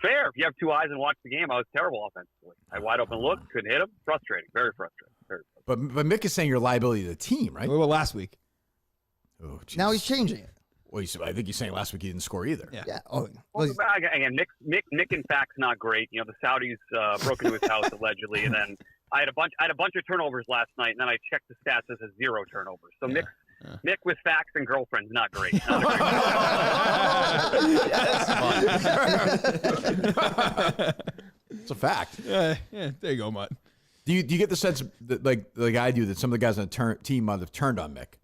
Fair. If you have two eyes and watch the game, I was terrible offensively. I had wide open look, couldn't hit him. Frustrating. Very frustrating. But Mick is saying you're a liability to the team, right? What about last week? Oh, geez. Now he's changing it. Well, I think he's saying last week he didn't score either. Yeah. Oh, Well, again, Mick in fact's not great. You know, the Saudis broke into his house allegedly, and then I had a bunch of turnovers last night, and then I checked the stats as 0 turnovers. So Mick with facts and girlfriend's not great. Not It's a fact. Yeah, there you go, Mutt. Do you get the sense that like I do that some of the guys on the team might have turned on Mick?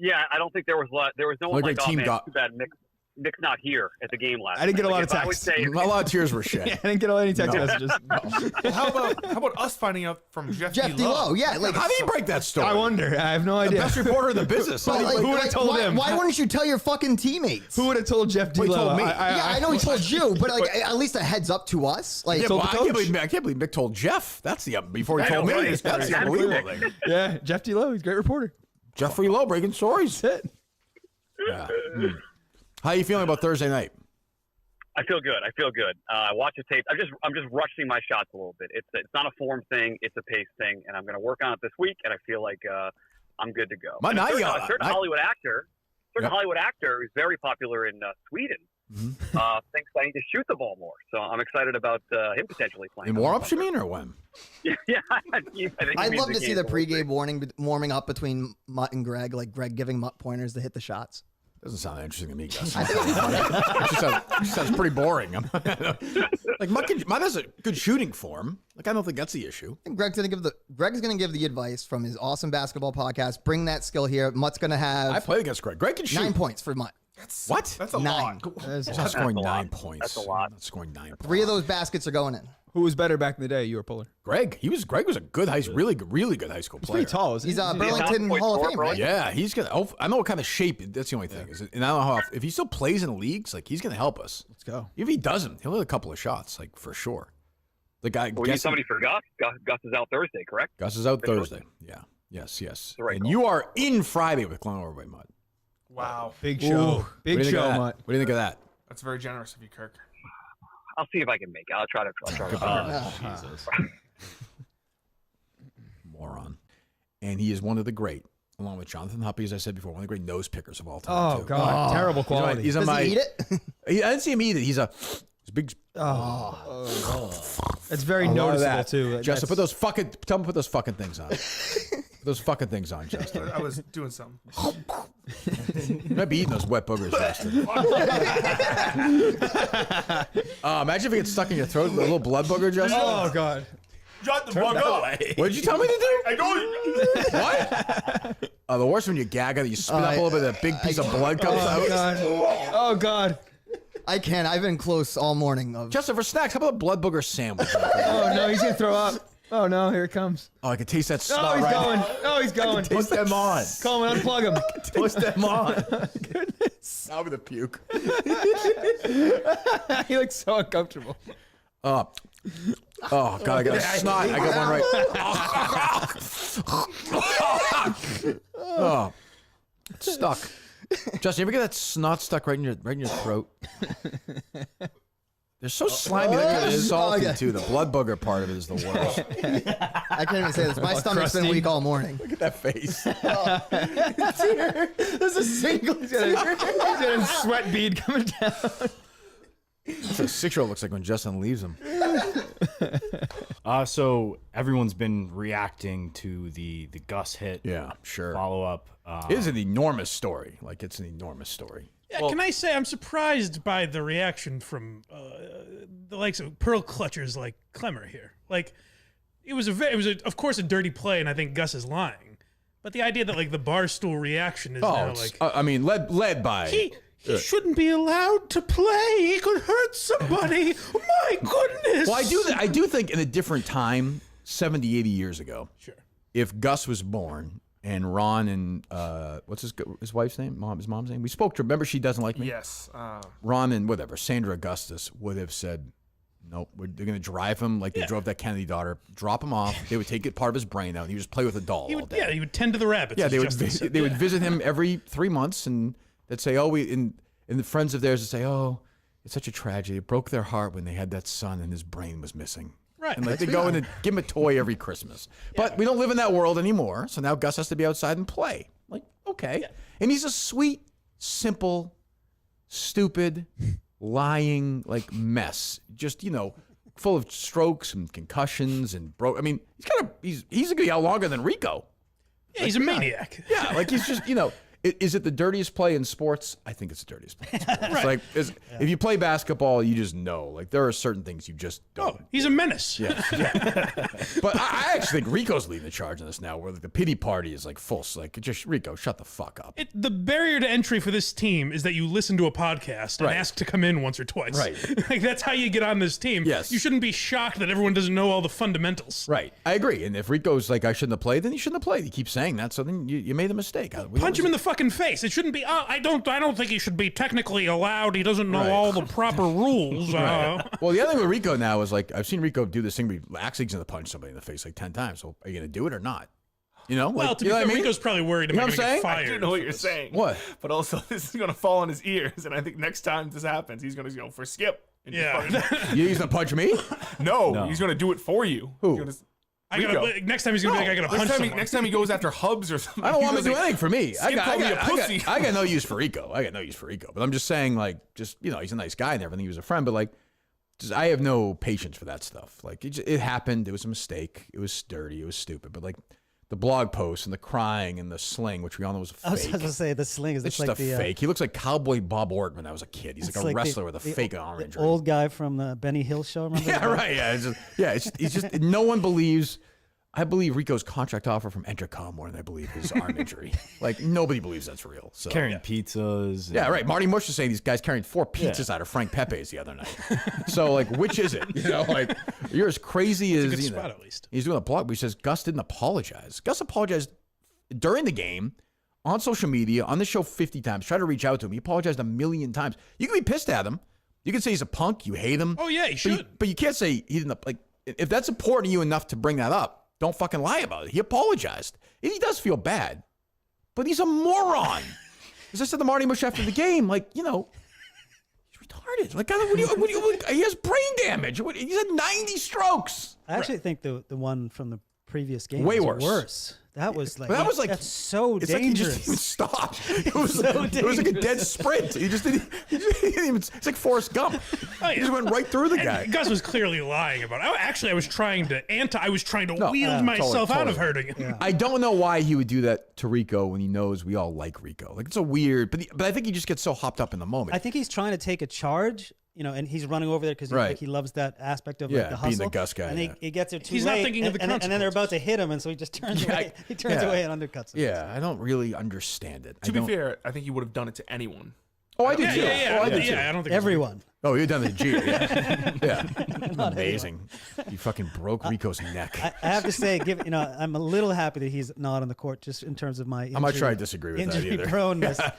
Yeah, I don't think there was no one Like like, our oh team man, got- too bad Mick's not here at the game last I didn't get a night. lot of Like, if I would texts. say- A lot of tears were shed. Yeah, I didn't get any text messages. Well, how about us finding out from Jeff Jeff D-Low. Yeah. Like, How do you break that story? I wonder. I have no The idea. best reporter in the business. but, like, who would've told why, him? Why wouldn't you tell your fucking teammates? Who would have told Jeff Well, he D-Low? told me. Yeah, I know he told you, but like at least a heads up to us. Like, Yeah, told well, the I can't coach. believe Mick told Jeff. That's the before he I told know, me. right? That's the That's unbelievable Mick. thing. Yeah, Jeff D-Low. He's a great reporter. Jeffrey Lowe breaking stories. That's it. Yeah. How are you feeling about Thursday night? I feel good. Watch the tape. I'm just rushing my shots a little bit. It's not a form thing. It's a pace thing, and I'm going to work on it this week. And I feel like I'm good to go. My And a night, certain I- Hollywood actor, Yeah. Hollywood actor who's very popular in Sweden. Thinks I need to shoot the ball more. So I'm excited about him potentially playing. In warm-ups, you mean, or when? Yeah, I think he I'd means love to see game the forward. pregame warming up between Mutt and Greg, like Greg giving Mutt pointers to hit the shots. Doesn't sound that interesting to me, Gus. It sounds pretty boring. Like Mutt has a good shooting form. Like I don't think that's the issue. And Greg's gonna give the advice from his awesome basketball podcast. Bring that skill here. Mutt's gonna have I played against Greg. Greg can shoot. 9 points for Mutt. What? That's a 9. lot. He's not scoring a lot. 9 points. That's a lot. Not scoring 9 points. 3 of those baskets are going in. Who was better back in the day, you or Puller? Greg was a good really good high school player. Pretty tall, isn't he? He's a top Burlington point Hall of scorer, Fame, bro. right? Yeah, he's gonna. I know what kind of shape. That's the only thing. And I don't know how if he still plays in the leagues, like he's gonna help us. Let's go. If he doesn't, he'll hit a couple of shots, like for sure. The guy. We need somebody for Gus. Gus is out Thursday, correct? Gus is out For sure. Thursday. Yeah. Yes. the right And call. you are in Friday with Clone Over by Mud. Wow, Big show. Big show, Mutt. What do you think of that? that's very generous of you, Kirk. I'll see if I can make it. I'll try to. Jesus. Moron. And he is one of the great, along with Jonathan Huppy, as I said before, one of the great nose pickers of all time. Oh, too. God. Terrible quality. He's on Does my. he eat it? I didn't see him eat it. He's a big. It's very A lot of noticeable, that. too. Justin, tell him to put those fucking things on. Put those fucking things on, Justin. I was doing something. You might be eating those wet boogers, Justin. Imagine if it gets stuck in your throat, a little blood booger, Justin. Oh, God. Shut the fuck up. What did you tell me to do? I know. What? The worst when you gag out, you spit up a little bit, that big piece of blood comes Oh, out. God. Oh, God. I can't. I've been close all morning. Justin, for snacks, how about a blood booger sandwich? Oh, no. He's going to throw up. Oh, no. Here it comes. Oh, I can taste that snot Oh, he's right going. Oh, he's going. Put them on. Coleman, unplug him. Put them on. Goodness. Now with the puke. He looks so uncomfortable. Oh, God, I got a snot. I got one right. Oh, it's stuck. Justin, you ever get that snot stuck right in your throat? They're so slimy. They're kind of salty, yeah. too. The blood booger part of it is the worst. I can't even say this. My stomach's been weak all morning. Look at that face. There's a single. He's got a sweat bead coming down. That's what a 6-year-old looks like when Justin leaves him. So everyone's been reacting to the Gus hit. Yeah, sure. Follow up. It is an enormous story. Like, it's an enormous story. Yeah, can I say I'm surprised by the reaction from the likes of pearl clutchers like Clemmer here. Like, it was of course a dirty play, and I think Gus is lying. But the idea that like the barstool reaction is now it's, like I mean, led by. he shouldn't be allowed to play. He could hurt somebody. My goodness. Well, I do think in a different time, 70, 80 years ago, Sure. if Gus was born and Ron and what's his wife's name? His mom's name? We spoke to her. Remember, she doesn't like me? Yes. Ron and whatever, Sandra Augustus would have said, Nope. They're going to drive him like they drove that Kennedy daughter, drop him off. They would take it part of his brain out, and he would just play with a doll all day. Yeah, he would tend to the rabbits. Yeah, as they would Justin said. they would visit him every 3 months, and they'd say, "Oh, and the friends of theirs would say, oh, it's such a tragedy. It broke their heart when they had that son and his brain was missing." Right. And like they go in and give him a toy every Christmas. But we don't live in that world anymore, so now Gus has to be outside and play. Like, okay. And he's a sweet, simple, stupid, lying like mess. Just, full of strokes and concussions and broke. I mean, he's going to be out longer than Rico. Yeah, he's a maniac. Yeah, like he's just, is it the dirtiest play in sports? I think it's the dirtiest play in sports. It's like, if you play basketball, you just know. Like, there are certain things you just don't. Oh, he's a menace. Yeah. But I actually think Rico's leading the charge on this now, where like, the pity party is like full. Like, just Rico, shut the fuck up. The barrier to entry for this team is that you listen to a podcast and Right. ask to come in once or twice. Right. Like, that's how you get on this team. Yes. You shouldn't be shocked that everyone doesn't know all the fundamentals. Right. I agree. And if Rico's like, I shouldn't have played, then he shouldn't have played. He keeps saying that, so then you made a mistake. Punch him in the fucking face. It shouldn't be. Oh, I don't think he should be technically allowed. He doesn't know Right. all the proper rules. Well, the other thing with Rico now is like I've seen Rico do this thing where he actually going to punch somebody in the face like 10 times. So are you going to do it or not? Well, like, to be fair, Rico's probably worried You know about what I'm getting saying? fired. I do know what you're saying. What? But also, this is going to fall on his ears, and I think next time this happens, he's going to go for skip. And just Yeah. fucking- He's going to punch me? no, he's going to do it for you. Who? He's gonna- Next time he's gonna be like, I gotta punch someone. Next time he goes after Hubs or something. I don't want him he's to do gonna say, anything for me. Skip called me a pussy. I got no use for Rico. But I'm just saying, like, just he's a nice guy and everything. He was a friend, but like, I have no patience for that stuff. Like, it happened. It was a mistake. It was dirty. It was stupid. But like, the blog posts and the crying and the sling, which we all know was a fake. I was going to say the sling is It's like just a the fake. He looks like Cowboy Bob Orton when I was a kid. He's it's like a like wrestler with a fake arm the injury. old guy from the Benny Hill show. Remember? Yeah, that? right. Yeah, it's just no one believes. I believe Rico's contract offer from Entercom more than I believe his arm injury. Like, nobody believes that's real. So Carrying pizzas. yeah, right. Marty Mush is saying these guys carrying 4 pizzas out of Frank Pepe's the other night. So, like, which is it? Like, you're as crazy as, a good spot, at least. He's doing a blog where he says Gus didn't apologize. Gus apologized during the game, on social media, on the show 50 times, tried to reach out to him. He apologized 1,000,000 times. You can be pissed at him. You can say he's a punk, you hate him. Oh, yeah, he should. But you can't say he didn't, like, if that's important to you enough to bring that up, don't fucking lie about it. He apologized. And he does feel bad, but he's a moron. As I said to Marty Mush after the game, like, he's retarded. Like, he has brain damage. He's had 90 strokes. I actually think the one from the previous game Way was worse. That was like, But that was like that's so it's dangerous. like he just didn't even stop. It was like a dead sprint. He just didn't even. It's like Forrest Gump. Oh, He just went right through the guy. Gus was clearly lying about it. I was trying to wield myself out of hurting him. I don't know why he would do that to Rico when he knows we all like Rico. Like, it's a weird, but I think he just gets so hopped up in the moment. I think he's trying to take a charge, and he's running over there because Right. he loves that aspect of Yeah, like, the being hustle. the Gus guy, And yeah. he gets it too He's late. not thinking of the and then they're consequences. about to hit him, and so he just turns away. He turns away and undercuts him. Yeah, I don't really understand it. To be fair, I think he would have done it to anyone. Oh, I did Yeah, too. yeah. Oh, I did too. I don't think Everyone. Oh, you've done the G. Yeah. Yeah. Amazing. You fucking broke Rico's neck. I have to say, I'm a little happy that he's not on the court, just in terms of my I'm not sure I disagree with that injury either. proneness. I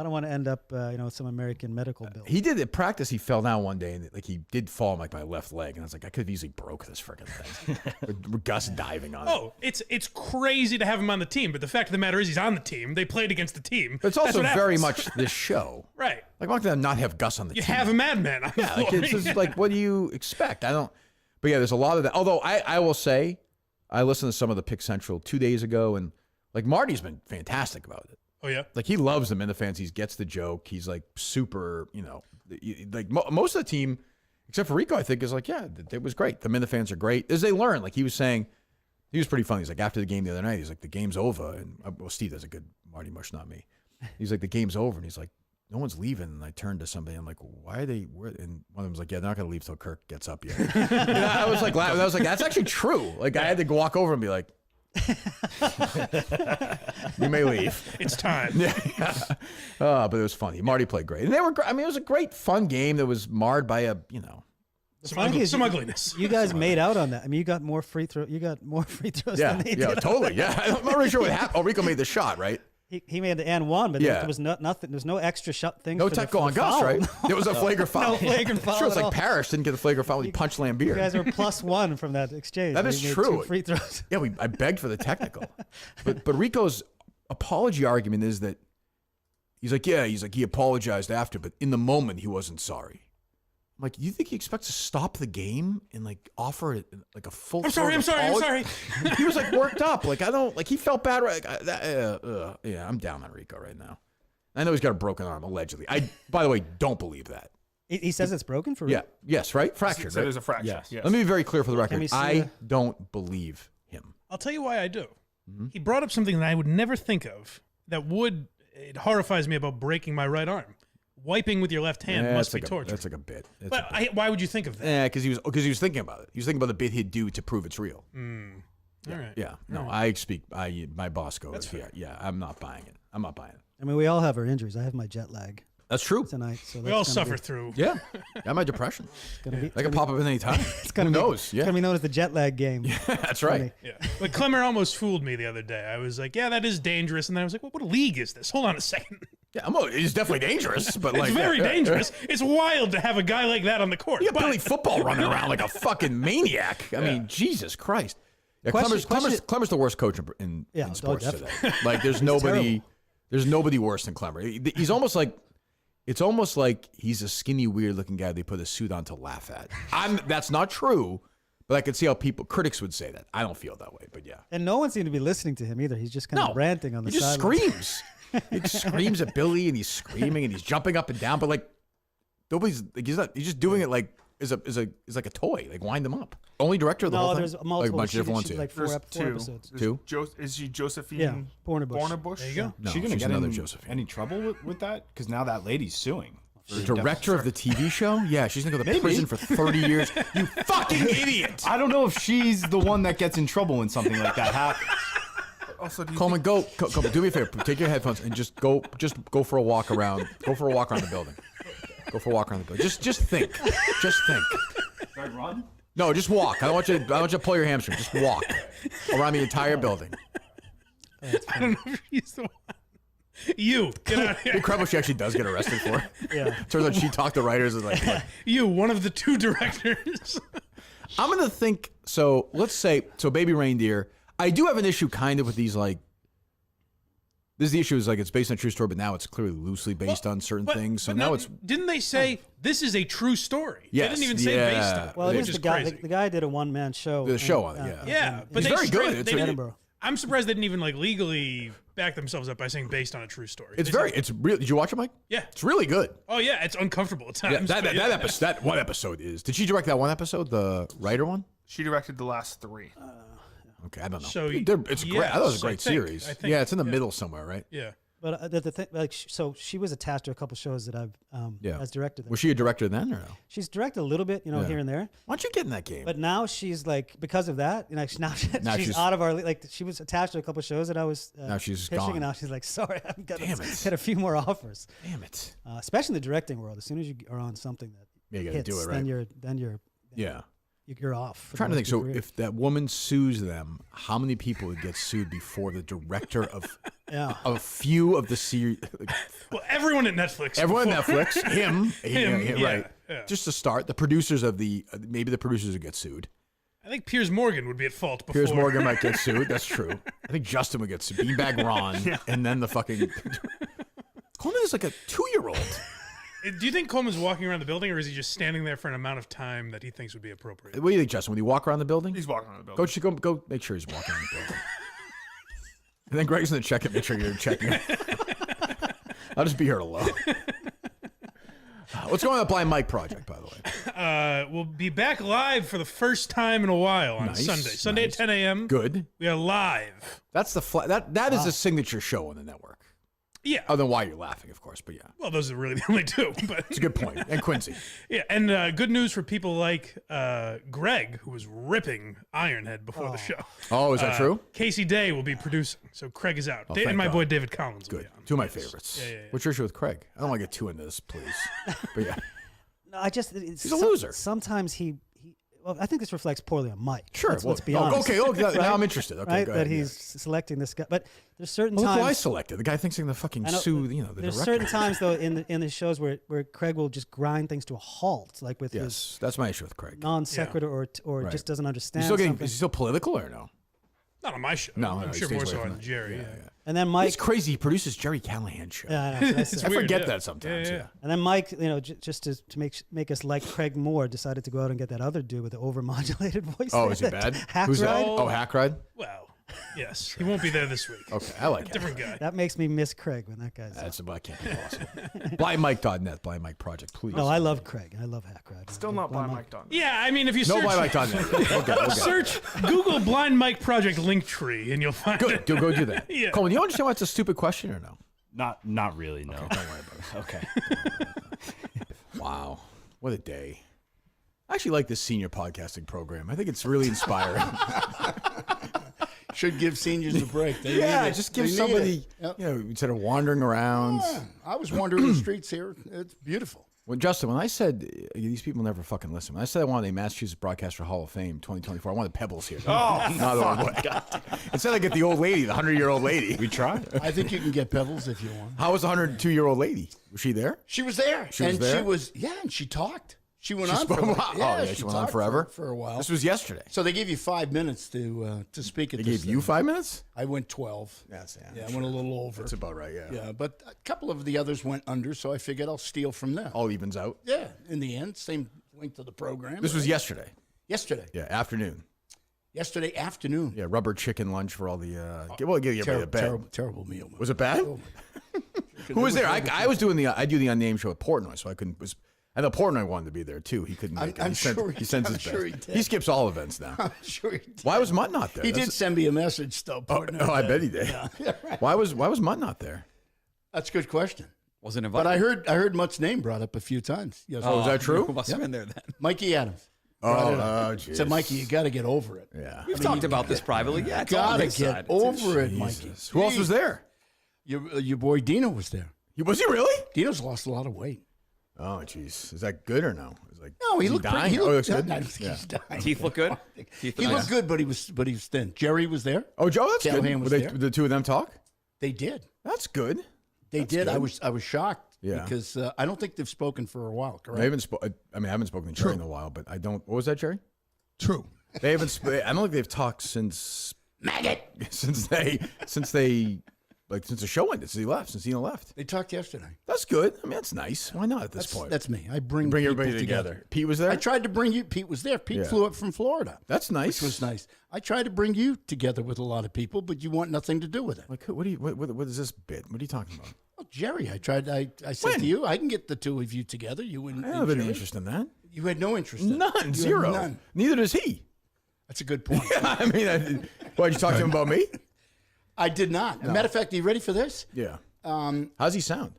don't want to end up, with some American medical bill. He did at practice. He fell down one day, and like he did fall on like my left leg, and I was like, I could have easily broke this freaking thing. with Gus diving on it. Oh, it's crazy to have him on the team, but the fact of the matter is he's on the team. They played against the team. But it's That's also what very happens. much this show. Right. Like, I'm not going to not have Gus on the You team. have a madman on the Yeah, like floor. it's just like, what do you expect? I don't. But yeah, there's a lot of that. Although I will say, I listened to some of the Pick Central 2 days ago, and like Marty's been fantastic about it. Oh, yeah? Like, he loves the Minifans. He gets the joke. He's like super, like most of the team, except for Rico, I think, is like, yeah, it was great. The Minifans are great. As they learn, like he was saying, he was pretty funny. He's like, after the game the other night, he's like, the game's over. And well, Steve does a good Marty Mush, not me. He's like, the game's over. And he's like, no one's leaving. And I turned to somebody. I'm like, why are they? And one of them was like, yeah, they're not going to leave till Kirk gets up yet. I was like, laughing. I was like, that's actually true. Like, I had to walk over and be like, you may leave. It's time. Yeah. But it was funny. Marty played great. And they were great. I mean, it was a great, fun game that was marred by Some ugliness. You guys made out on that. I mean, you got more free throws. You got more free throws yeah, than they yeah, did. totally. Yeah. I'm not really sure what happened. Oh, Rico made the shot, right? He made the and one, but Yeah. there was nothing. There's no extra thing. No for the- technical for on the Gus, foul. right? There was a flagrant foul. No flagrant foul Sure, it's at like all. Parrish didn't get the flagrant foul when he punched Lambier. You guys were +1 from that exchange. That We is made true. 2 free throws. Yeah, I begged for the technical. but Rico's apology argument is that he's like he apologized after, but in the moment he wasn't sorry. I'm like, you think he expects to stop the game and like offer it like a full? I'm sorry. He was like worked up. Like I don't like he felt bad. Right? Yeah, I'm down on Rico right now. I know he's got a broken arm allegedly. I by the way don't believe that. He says it's broken for Yeah. Yes. Right. Fractured. So Right? there's a fracture. Yes. Yes. Let me be very clear for the record. we see I don't believe him. I'll tell you why I do. Mm-hmm. He brought up something that I would never think of. It horrifies me about breaking my right arm. Wiping with your left hand must be torture. That's like a bit. It's But a bit. why would you think of that? Yeah, because he was thinking about it. He was thinking about the bit he'd do to prove it's real. All right. Yeah. No, my boss goes. Yeah. I'm not buying it. I mean, we all have our injuries. I have my jet lag That's true. tonight, so We all suffer through. Yeah. I my depression. Gonna be, That could pop up at any time. gonna Who be- knows? It's Yeah. gonna be known as the jet lag game. That's right. Yeah. But Clemmer almost fooled me the other day. I was like, yeah, that is dangerous. And then I was like, well, what league is this? Hold on a second. Yeah. It's definitely dangerous, but like It's very yeah, yeah. dangerous. It's wild to have a guy like that on the court. You got But- Billy Football running around like a fucking maniac. I mean, Jesus Christ. Yeah, Question- Clemmer's the worst coach in Yeah, sports oh, today. Like, there's nobody worse than Clemmer. He's almost like, it's almost like he's a skinny, weird-looking guy they put a suit on to laugh at. That's not true, but I could see how critics would say that. I don't feel that way, but yeah. And no one seemed to be listening to him either. He's just kind of ranting on the He just sideline. screams. He just screams at Billy, and he's screaming, and he's jumping up and down, but like, nobody's, like, he's just doing it like, is like a toy. Like, wind him up. Only director of the No, whole thing? there's Like multiple. a bunch of different ones She's here. like four There's two. episodes. There's is she Josephine? Yeah, Bornebusch. Bornebusch? There you go. No, she gonna she's get another in Josephine. any trouble with that? Because now that lady's suing. The director of the TV show? Yeah, she's gonna go to prison for 30 years. You fucking idiot! I don't know if she's the one that gets in trouble when something like that happens. Also, do you Coleman, go, do me a favor. Take your headphones and just go for a walk around. Go for a walk around the building. Go for a walk around the building. Just think. Just think. Should I run? No, just walk. I don't want you to pull your hamstring. Just walk around the entire building. I don't know if he's the one. You, get out of Big here. Crumble, she actually does get arrested for. Yeah. Turns out she talked to writers and like, look, You, one of the two directors. I'm gonna think. So let's say Baby Reindeer. I do have an issue kind of with these like. This is the issue is like it's based on a true story, but now it's clearly loosely based on certain things. So now it's Didn't they say this is a true story? Yes, They didn't even say yeah. based on. Well, it which is is the guy. crazy. The guy did a one-man show. The show on it, yeah. Yeah, but He's they very straight- good. they It's didn't- Edinburgh. I'm surprised they didn't even like legally back themselves up by saying based on a true story. it's They very said- it's real. Did you watch it, Mike? Yeah. It's really good. Oh yeah, it's uncomfortable at times. Yeah, that but yeah. episode, that one episode is. Did she direct that one episode, the writer one? She directed the last 3. Okay, I don't know. So, It's great. I thought it was a yes, great I think- series. I think, Yeah, it's in the yeah. middle somewhere, right? Yeah. But the thing, like, so she was attached to a couple shows that I've Yeah. as director. There. Was she a director then or no? She's directed a little bit, Yeah. here and there. Why don't you get in that game? But now she's like, because of that, now Now she's she's- out of our like. She was attached to a couple shows that I was Now she's pitching, gone. and now she's like, sorry, I've got Damn it. get a few more offers. Damn it. Especially in the directing world, as soon as you are on something that Yeah, you gotta hits, do it, right? then Yeah. you're off. I'm trying to think. So if that woman sues them, how many people would get sued before the director of yeah. a few of the series? Well, everyone at Netflix. Everyone at before. Netflix, him, Him, right? yeah. Just to start, the producers of maybe the producers would get sued. I think Piers Morgan would be at fault before. Piers Morgan might get sued. That's true. I think Justin would get sued. Beanbag Ron, and then the fucking Coleman is like a 2-year-old. Do you think Coleman's walking around the building, or is he just standing there for an amount of time that he thinks would be appropriate? What do you think, Justin? When you walk around the building, He's walking on the building. go make sure he's walking around the building. And then Greg's gonna check it, make sure you're checking it. I'll just be here alone. What's going on with the Blind Mike project, by the way? We'll be back live for the first time in a while on Nice, Sunday nice. at 10 a.m. Good. We are live. That's the that is a signature show on the network. Yeah. Other than why you're laughing, of course, but yeah, Well, those are really the only two. But it's a good point. And Quincy. yeah, and good news for people like Greg, who was ripping Ironhead before the show. Oh, is that true? Casey Day will be producing, so Craig is out. thank And my God. boy David Collins will Good. be on. Two of my favorites. Yeah. What's your issue with Craig? I don't want to get too into this, please. But yeah, No, I just He's a loser. Sometimes Well, I think this reflects poorly on Mike. Sure. Let's be honest. Okay. Right? Now I'm interested. Okay, Right? go That ahead, he's selecting this guy. But there's certain Well, look times. who I selected. The guy thinks he's going to fucking I know, sue, the there's director. certain times though in the shows where Craig will just grind things to a halt, like with his Yes, that's my issue with Craig. non sequitur or Right. just doesn't understand. Is he something. still political or no? Not on my show. No, I'm he sure stays more away so from on that. Jerry. Yeah. And then Mike. It's crazy. He produces Jerry Callahan's show. Yeah, I know. That's I it. forget yeah. that sometimes. Yeah. And then Mike, just to make us like Craig more, decided to go out and get that other dude with the overmodulated voice. Oh, there, is he that bad? Hack Who's that? ride. Oh, Hack Ride? Well, yes, he won't be there this week. Okay, I like Hack Different guy. That makes me miss Craig when that guy's. That's about can't be possible. BlindMike.net, Blind Mike Project, please. No, I love Craig. I love Hack Ride. Still not Blind Mike Don. Yeah, I mean, if you No search, BlindMike.net. Okay. search Google Blind Mike Project Linktree, and you'll find Good. it. Go do that. Yeah. Coleman, you understand why it's a stupid question or no? Not really. No. Don't worry about it. Okay. Wow. What a day. I actually like this senior podcasting program. I think it's really inspiring. Should give seniors a break. They Yeah, need it. just give They need somebody, it. Yep. instead of wandering around. Yeah, I was wandering the streets here. It's beautiful. When Justin, when I said these people never fucking listen, when I said I wanted a Massachusetts Broadcaster Hall of Fame 2024, I wanted Pebbles here. Oh, not instead I get the old lady, the 100-year-old lady. We tried. I think you can get Pebbles if you want. How was the 102-year-old lady? Was she there? She was there. She was there? And she talked. She went She on spoke- for she went on talked forever? for a while. This was yesterday. So they gave you 5 minutes to speak at They this gave you thing. 5 minutes? I went 12. Yeah, I went a little over. That's about right, yeah. Yeah, but a couple of the others went under, so I figured I'll steal from them. All evens out. Yeah, in the end, same length of the program. This was yesterday. yesterday. Yeah, afternoon. Yesterday afternoon. Yeah, rubber chicken lunch for all the. Give everybody a bed. Terrible meal. Was it bad? Oh, Who was there? I was doing I do the unnamed show at Portnoy, so I couldn't. I know Portnoy wanted to be there too. He couldn't make it. I'm He sent- sure he sends I'm his sure best. he did. He skips all events now. I'm sure he did. Why was Mutt not there? He did send me a message, though. Partner. Oh, I bet he did. Why was Mutt not there? That's a good question. Wasn't invited. But I heard Mutt's name brought up a few times. Yes. Oh, is that true? Who must have been there then? Mikey Adams. Oh, Said, jeez. Mikey, you got to get over it. Yeah. We've talked about this privately. Yeah, it's all on Got to his get side. over it, Mikey. Jesus. Who else was there? Your boy Dino was there. Was he really? Dino's lost a lot of weight. Oh, jeez. Is that good or no? It's like, No, he is looked dying? pretty. He Oh, he looked, looks good. I don't think he's dying. Teeth look good? Teeth He look looked nice? good, but he was thin. Jerry was there. Oh, Joe, that's Callahan good. was Would there. the two of them talk? They did. That's good. They That's did. good. I was shocked. Yeah. Because I don't think they've spoken for a while. Correct. I haven't spoken to Jerry in a while, but I don't. What was that, Jerry? True. They haven't. I don't think they've talked since Maggot. since the show ended. Since Ina left. They talked yesterday. That's good. I mean, that's nice. Why not at this point? That's me. I bring everybody people together. Pete was there. I tried to bring you. Pete was there. Pete Yeah. flew up from Florida. That's nice. Which was nice. I tried to bring you together with a lot of people, but you want nothing to do with it. Like, what is this bit? What are you talking about? Well, Jerry, I tried. I said When? to you, I can get the two of you together. You and I don't have any Jerry. interest in that. You had no interest in it. None. You had Zero. None. Neither does he. That's a good point. I mean, why'd you talk to him about me? I did not. As a matter of fact, are you ready for this? Yeah. How's he sound?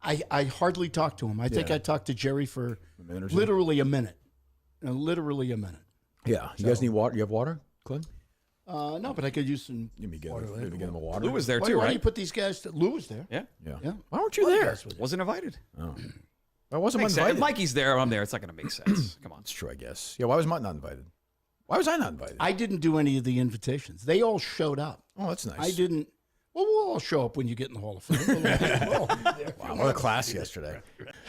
I hardly talked to him. I think Yeah. I talked to Jerry for A minute or two? literally a minute. Literally a minute. Yeah. You guys need water? You have water, Clint? No, but I could use some Get water. him a water. Lou was there Why too, don't you right? put these guys to Lou was there. Yeah. Yeah. Yeah. Why weren't you All the there? guys were there. Wasn't invited. Why wasn't I Makes sense. invited? If Mikey's there, I'm there. It's not going to make sense. Come on. It's true, I guess. Yeah. Why was Mutt not invited? Why was I not invited? I didn't do any of the invitations. They all showed up. Oh, that's nice. I didn't. Well, we'll all show up when you get in the Hall of Fame. We'll all be there. Wow, what a class yesterday.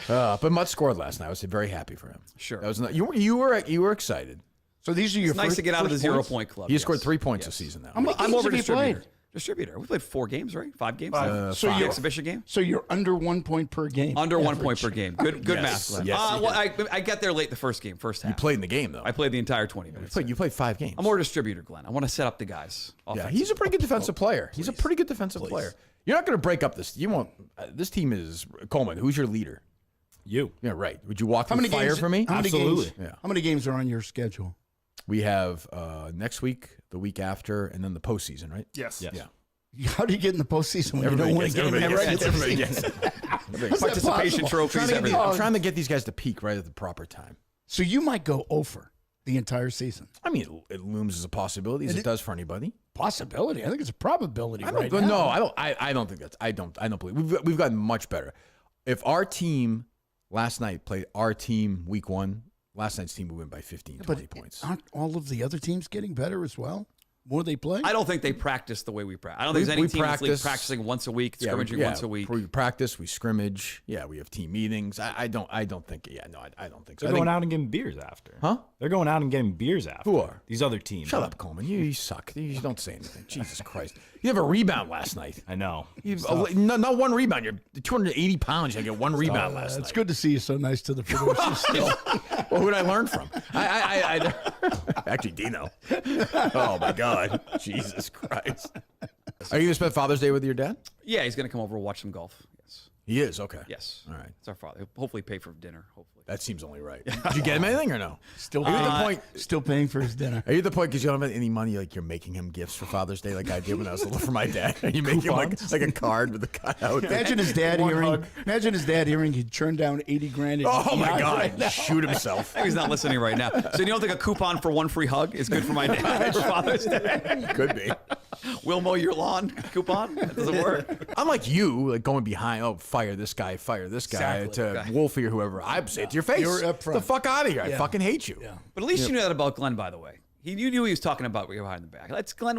But Mutt scored last night. I was very happy for him. Sure. That was not, you were excited. So these are your It's nice first, to get out of the first 0 points? point club. He yes. scored 3 points Yes. this season now. How many I'm games over have you distributor. played? Distributor. We played 4 games, right? 5 games. So you're exhibition game. So you're under 1 point per game. Under 1 average. point per game. Good Yes. math, Glenn. Yes, you Well, I got there late the first game, first half. You played in the game though. I played the entire 20 minutes. You played 5 games. I'm more a distributor, Glenn. I want to set up the guys. Yeah, offensively. he's a pretty good defensive player. He's a pretty good defensive player. You're not going to break up this. You won't. This team is Coleman. Who's your leader? You. Yeah, right. Would you walk How through many fire games for me? How many Absolutely. Games, Yeah. How many games are on your schedule? We have next week, the week after, and then the postseason, right? Yes. Yeah. How do you get in the postseason when Everybody you don't win a gets- game? in the everybody regular gets- everybody season? gets- How's that Participation possible? trophies, everything. I'm trying to get these guys to peak right at the proper time. So you might go over the entire season. I mean, it looms as a possibility as it does for anybody. Possibility. I think it's a probability I don't. right now. No, I don't. I don't think that's. I don't believe we've gotten much better. If our team last night played our team week 1 last night's team would win by 15, 20 points. Aren't all of the other teams getting better as well? More they play? I don't think they practice the way we practice. I don't think there's any team in this league practicing once a week, scrimmaging once a week. We practice, we scrimmage. Yeah, we have team meetings. I don't think. Yeah, no, I don't think so. They're going out and getting beers after. Huh? They're going out and getting beers after. Who are? These other teams. Shut up, Coleman. You suck. You don't say anything. Jesus Christ. You have a rebound last night. I know. Not one rebound. You're 280 pounds. You get one rebound last night. It's good to see you so nice to the producers still. Well, who did I learn from? I actually, Dino. Oh, my God. Jesus Christ. Are you going to spend Father's Day with your dad? Yeah, he's going to come over and watch some golf. Yes. He is? Okay. Yes. All right. It's our father. He'll hopefully pay for dinner, hopefully. That seems only right. Did you get him anything or no? Still Are you at the point? Still paying for his dinner. Are you at the point because you don't have any money, like you're making him gifts for Father's Day, like I did when I was little for my dad? And you make him like a card with a cutout. Imagine his dad hearing. Imagine his dad hearing he turned down $80,000. Oh my God! Right Shoot himself. He's not listening right now. So you don't think a coupon for one free hug is good for my dad for Father's Day? Could be. We'll mow your lawn coupon. That doesn't work. I'm like you, like going behind. Oh, fire this guy, Exactly. to Wolfie or whoever. I'd say it to your face. You're up front. The fuck out of here! I Yeah. fucking hate you. Yeah. But at least you knew that about Glenn, by the way. You knew he was talking about behind the back. Glenn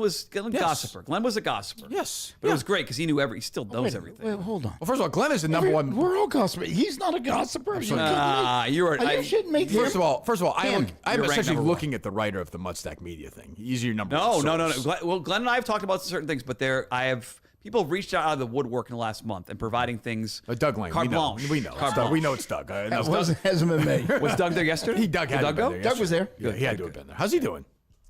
gossiper. Glenn was a gossiper. Yes. But it was great because he knew he still knows everything. Wait, hold on. Well, first of all, Glenn is the number one. We're all gossipers. He's not a gossiper. you shouldn't make First of all, I'm You're ranked essentially number looking at the writer of the Mudstack Media thing. He's your number No. one source. Well, Glenn and I have talked about certain things, but people have reached out of the woodwork in the last month and providing things. Doug Lane. Carte We know. blanche. We know. Carte It's Doug. We blanche. know it's Doug. Hasn't been made. Was Doug there yesterday? Doug had Did Doug been go? there Doug was there. Yeah, he had to have been there. How's he doing?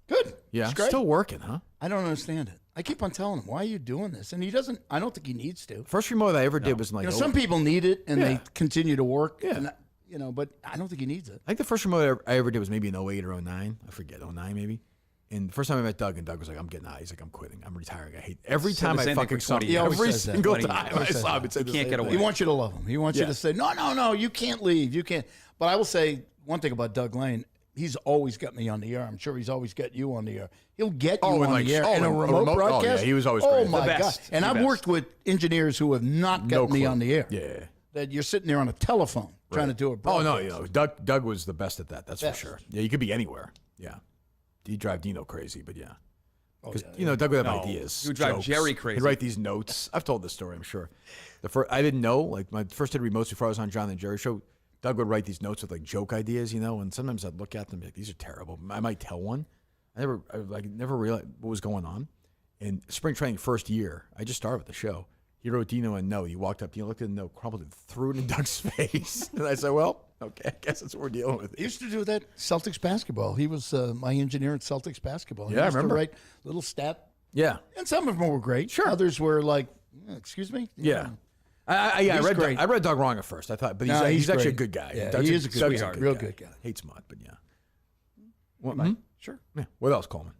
Good. Yeah, He's great. still working, huh? I don't understand it. I keep on telling him, why are you doing this? And he doesn't. I don't think he needs to. First remote I ever did was in like Some people need it and Yeah. they continue to work. Yeah. And, but I don't think he needs it. I think the first remote I ever did was maybe in 08 or 09. I forget, 09 maybe. And the first time I met Doug, and Doug was like, I'm getting out. He's like, I'm quitting. I'm retiring. I hate every Said time the I same thing fucking for saw 20 him. years. He always Every says that. single 20 time years. I saw him, it said You the can't same get thing. away. He wants you to love him. He wants you to say, no, you can't leave. You can't. But I will say one thing about Doug Lane. He's always got me on the air. I'm sure he's always got you on the air. He'll get you on the air. And a remote Oh, broadcast. yeah, he was always Oh, great. my The God. best. And The I've best. worked with engineers who have not got me clue. on the air. Yeah. That you're sitting there on a telephone trying to do a broadcast. Oh, no, Doug was the best at that. That's for sure. Yeah, you could be anywhere. Yeah. He'd drive Dino crazy, but yeah. Because, Doug would have ideas. He would drive jokes. Jerry crazy. He'd write these notes. I've told this story, I'm sure. I didn't know, like my first did remotes before I was on John and Jerry show, Doug would write these notes with like joke ideas, and sometimes I'd look at them and be like, these are terrible. I might tell one. I never realized what was going on. In spring training first year, I just started with the show. He wrote Dino a note. He walked up, looked at the note, crumpled it, threw it in Doug's face. And I said, well, okay, I guess that's what we're dealing with. He used to do that Celtics basketball. He was my engineer at Celtics basketball. He Yeah, I used remember. to write little stat. Yeah. And some of them were great. Sure. Others were like, excuse me? Yeah. I read Doug wrong at first. I thought, but he's actually a good guy. Yeah, Doug's he is a good Doug's guy. Real good guy. Hates mud, but yeah. What, Sure. Yeah. What else, Coleman?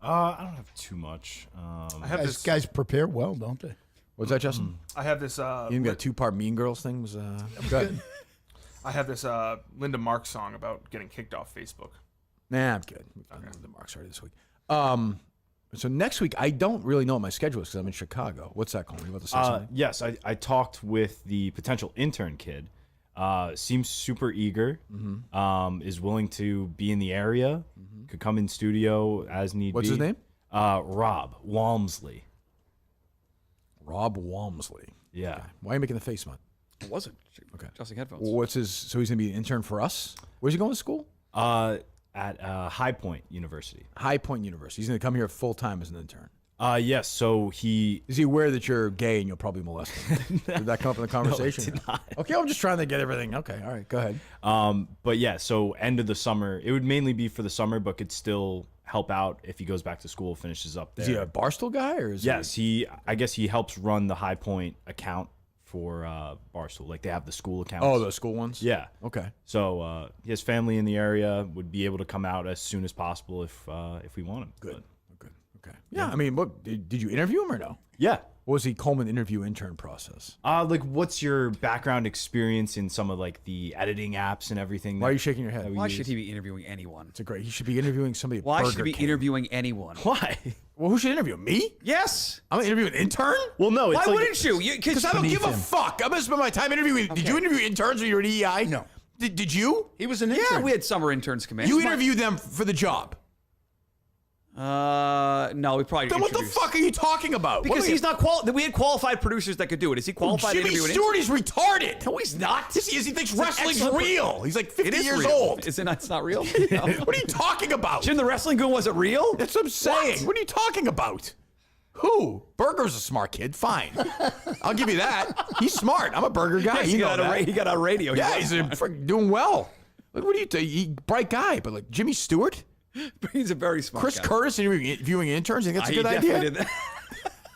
I don't have too much. I have this. Guys prepare well, don't they? What's that, Justin? I have this. You even got a two-part Mean Girls thing? Was good. I have this Linda Marks song about getting kicked off Facebook. Nah, I'm good. The marks already this week. So next week, I don't really know what my schedule is because I'm in Chicago. What's that, Coleman? You about to say something? Yes, I talked with the potential intern kid. Seems super eager. Is willing to be in the area. Could come in studio as need What's be. his name? Rob Walmsley. Rob Walmsley. Yeah. Okay. Why are you making the face, man? It wasn't. Okay. Adjusting headphones. What's his? So he's gonna be an intern for us. Where's he going to school? At High Point University. High Point University. He's gonna come here full time as an intern. Yes. So Is he aware that you're gay and you'll probably molest him? Did that come up in the conversation? No, it did not. Okay, I'm just trying to get everything. Okay, all right, go ahead. But yeah, so end of the summer. It would mainly be for the summer, but could still help out if he goes back to school, finishes up there. Is he a Barstool guy or is Yes, I guess he helps run the High Point account for Barstool. Like they have the school accounts. Oh, those school ones? Yeah. Okay. So he has family in the area. Would be able to come out as soon as possible if we want him. Good. Okay. Yeah, I mean, what did you interview him or no? Yeah. What was the Coleman interview intern process? Like, what's your background experience in some of like the editing apps and everything? Why are you shaking your head? Why should he be interviewing anyone? It's a great. He should be interviewing somebody. At Why Burger should he be King. interviewing anyone? Why? Well, who should interview me? Yes. I'm gonna interview an intern. Well, no. It's Why like, wouldn't you? Because I don't give a fuck. I'm gonna spend my time interviewing. Did you interview interns when you were at EI? No. Did you? He was an intern. Yeah, we had summer interns come in. You interviewed them for the job. No, we probably. Then what the introduced- fuck are you talking about? Because What are he's you- not we had qualified producers that could do it. Is he qualified? Jimmy to interview an Stewart is retarded. No, he's not. Yes, he is. He thinks He's an wrestling's excellent- real. He's like 50 It is years real. old. Is it not? It's not real. No. What are you talking about? Jim, the wrestling goon wasn't real. That's what I'm saying. What are you talking about? Who? Burger's a smart kid. Fine. I'll give you that. He's smart. I'm a Burger guy. He You know got that. he got on radio. Yeah, he's doing well. Like, what are you? Bright guy, but like Jimmy Stewart, He's a very smart Chris guy. Curtis interviewing interns. I think that's a He good idea. definitely did that.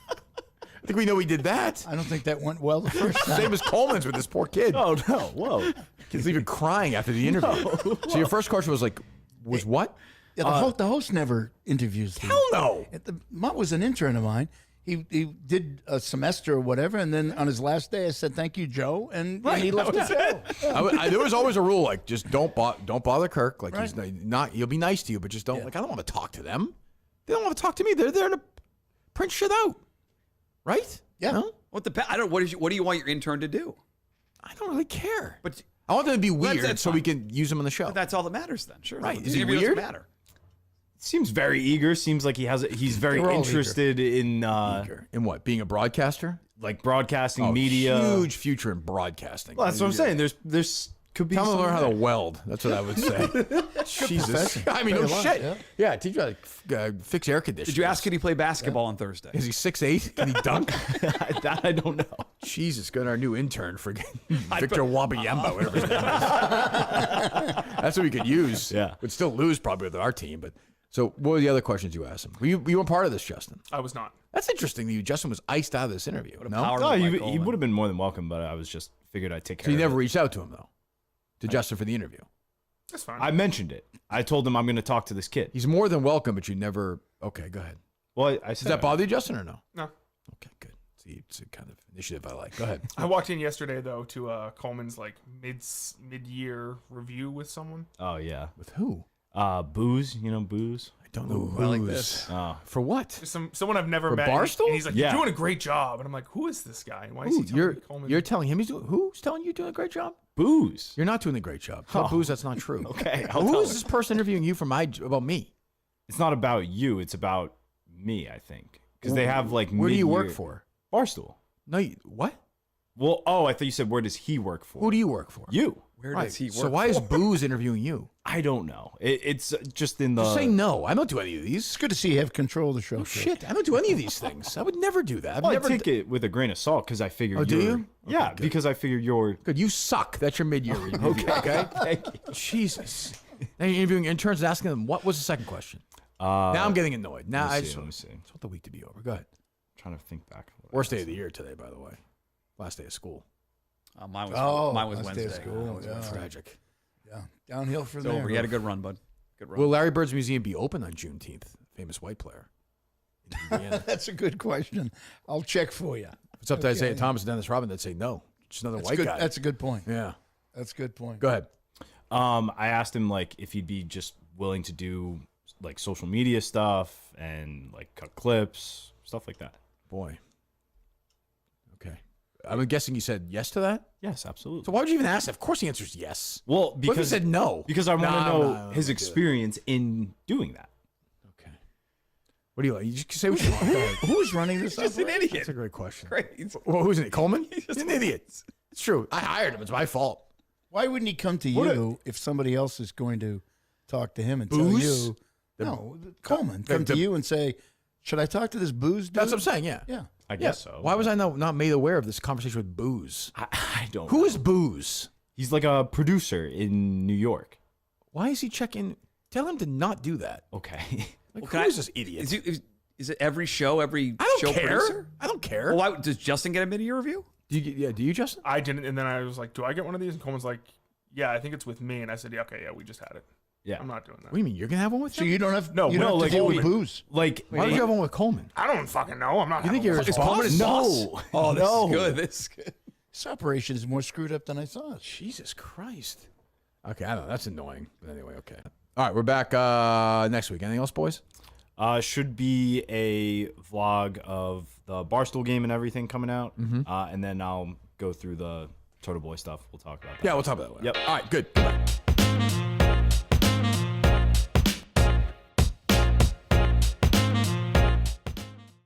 I think we know he did that. I don't think that went well the first time. Same as Coleman's with this poor kid. Oh no! Whoa! Kid's even crying after the interview. So your first question was like, was what? Yeah, the host never interviews them. Hell no. Mutt was an intern of mine. He did a semester or whatever, and then on his last day, I said, "Thank you, Joe," and he left the show. There was always a rule like just don't bother Kirk. Like Right. he's not. He'll be nice to you, but just don't. Like I don't want to talk to them. They don't want to talk to me. They're there to print shit out, right? Yeah. No? What do you want your intern to do? I don't really care. But I want them to be weird that's so we fine. can use them on the show. that's all that matters then. Sure. Right. The Is he interview doesn't weird? Matter. Seems very eager. Seems like he's very They're all interested in In what? Being a broadcaster? like broadcasting Oh, media. Huge future in broadcasting. Well, that's what I'm saying. There's could be. Tell them to learn how to something weld. That's what I would say. Jesus. profession. I mean, Pay no a lot, shit. Yeah, teach you how to fix air conditioners. Did you ask? Could he play basketball on Thursday? Is he 6'8"? Can he dunk? that I don't know. Jesus, got our new intern for Victor Wabayemba, whatever his name is. That's what we could use. Yeah. Would still lose probably with our team. But so what were the other questions you asked him? You were part of this, Justin. I was not. That's interesting that Justin was iced out of this interview. No? power- No, Mike he Coleman. would have been more than welcome, but I was just figured I'd take care So you of never it. reached out to him, though? To Justin for the interview? That's fine. I mentioned it. I told him I'm going to talk to this kid. He's more than welcome, but you never... Okay, go ahead. Well, I Does said that bother you, Justin, or no? No. Okay, good. See, it's a kind of initiative I like. Go ahead. I walked in yesterday though to Coleman's like mid-year review with someone. Oh yeah. With who? Booze. You know Booze. I don't know who. I like this. Oh. For what? Just someone I've never For met. Barstool? And he's like, Yeah. "You're doing a great job," and I'm like, "Who is this guy? And why is Who? he telling me Coleman?" You're telling him he's doing... Who's telling you doing a great job? Booze. You're not doing a great job. Tell Booze that's not true. Okay. I'll Who tell is him. this person interviewing you about me? It's not about you. It's about me. I think because they have like. Where do you work mid-year- for? Barstool. No, what? Well, I thought you said where does he work for? Who do you work for? You. Where Right. does he work? So why is Booze interviewing you? I don't know. It's just in the. Just say no. I don't do any of these. It's good to see you have control of the show. Oh, Chris. shit. I don't do any of these things. I would never do that. I've Well, never I take it with a grain of salt because I figure. Oh, do you're- you? Yeah, Okay, good. because I figure you're. Good. You suck. That's your mid-year review. Okay. Thank you. Jesus. Now you're interviewing interns and asking them, what was the second question? Now I'm getting annoyed. Now I just let me see. want the week to be over. Go ahead. Trying to think back. Worst day of the year today, by the way. Last day of school. Mine was last day of Wednesday. school, That was yeah. tragic. Yeah, downhill from It's there. over. You had a good run, bud. Good run. Will Larry Bird's Museum be open on Juneteenth? Famous white player. In Indiana. That's a good question. I'll check for you. It's up to Isaiah Okay. Thomas and Dennis Rodman that say no. Just another That's white good. guy. That's a good point. Yeah. That's a good point. Go ahead. I asked him like if he'd be just willing to do like social media stuff and like cut clips, stuff like that. Boy. Okay. I'm guessing you said yes to that? Yes, absolutely. So why would you even ask? Of course the answer is yes. Well, What if he because said no? Because I want to Nah, know nah, his do it. experience in doing that. Okay. What do you like? You just say what you want. Go ahead. Who's running this? Just an idiot. That's a great question. Great. Well, who's in it? Coleman? He's an idiot. It's true. I hired him. It's my fault. Why wouldn't he come to you if somebody else is going to talk to him and Booze? tell you? Coleman, come to you and say, "Should I talk to this Booze dude?" That's what I'm saying, yeah. Yeah. I guess so. Why was I not made aware of this conversation with Booze? I don't. Who know. is Booze? He's like a producer in New York. Why is he checking? Tell him to not do that. Okay. Like, Well, who is this idiot? Is it every show, every I don't show care. producer? I don't care. Well, why, does Justin get a mid-year review? Do you, Justin? I didn't, and then I was like, "Do I get one of these?" And Coleman's like, "Yeah, I think it's with me." And I said, "Yeah, okay, yeah, we just had it. Yeah. I'm not doing that." What do you mean? You're gonna have one with So him? you don't have No, you don't no, have like, to deal wait, with Booze. Like, Why would you have one with Coleman? I don't fucking know. I'm not. You think having you're one. his Is Coleman his boss? no. Oh, this No. is good. This is good. This operation is more screwed up than I thought. Jesus Christ. Okay, I don't know. That's annoying. But anyway, okay. All right, we're back next week. Anything else, boys? Should be a vlog of the Barstool game and everything coming out, and then I'll go through the Toto Boy stuff. We'll talk about that. Yeah, we'll talk about that. Yep. All right, good. Goodbye.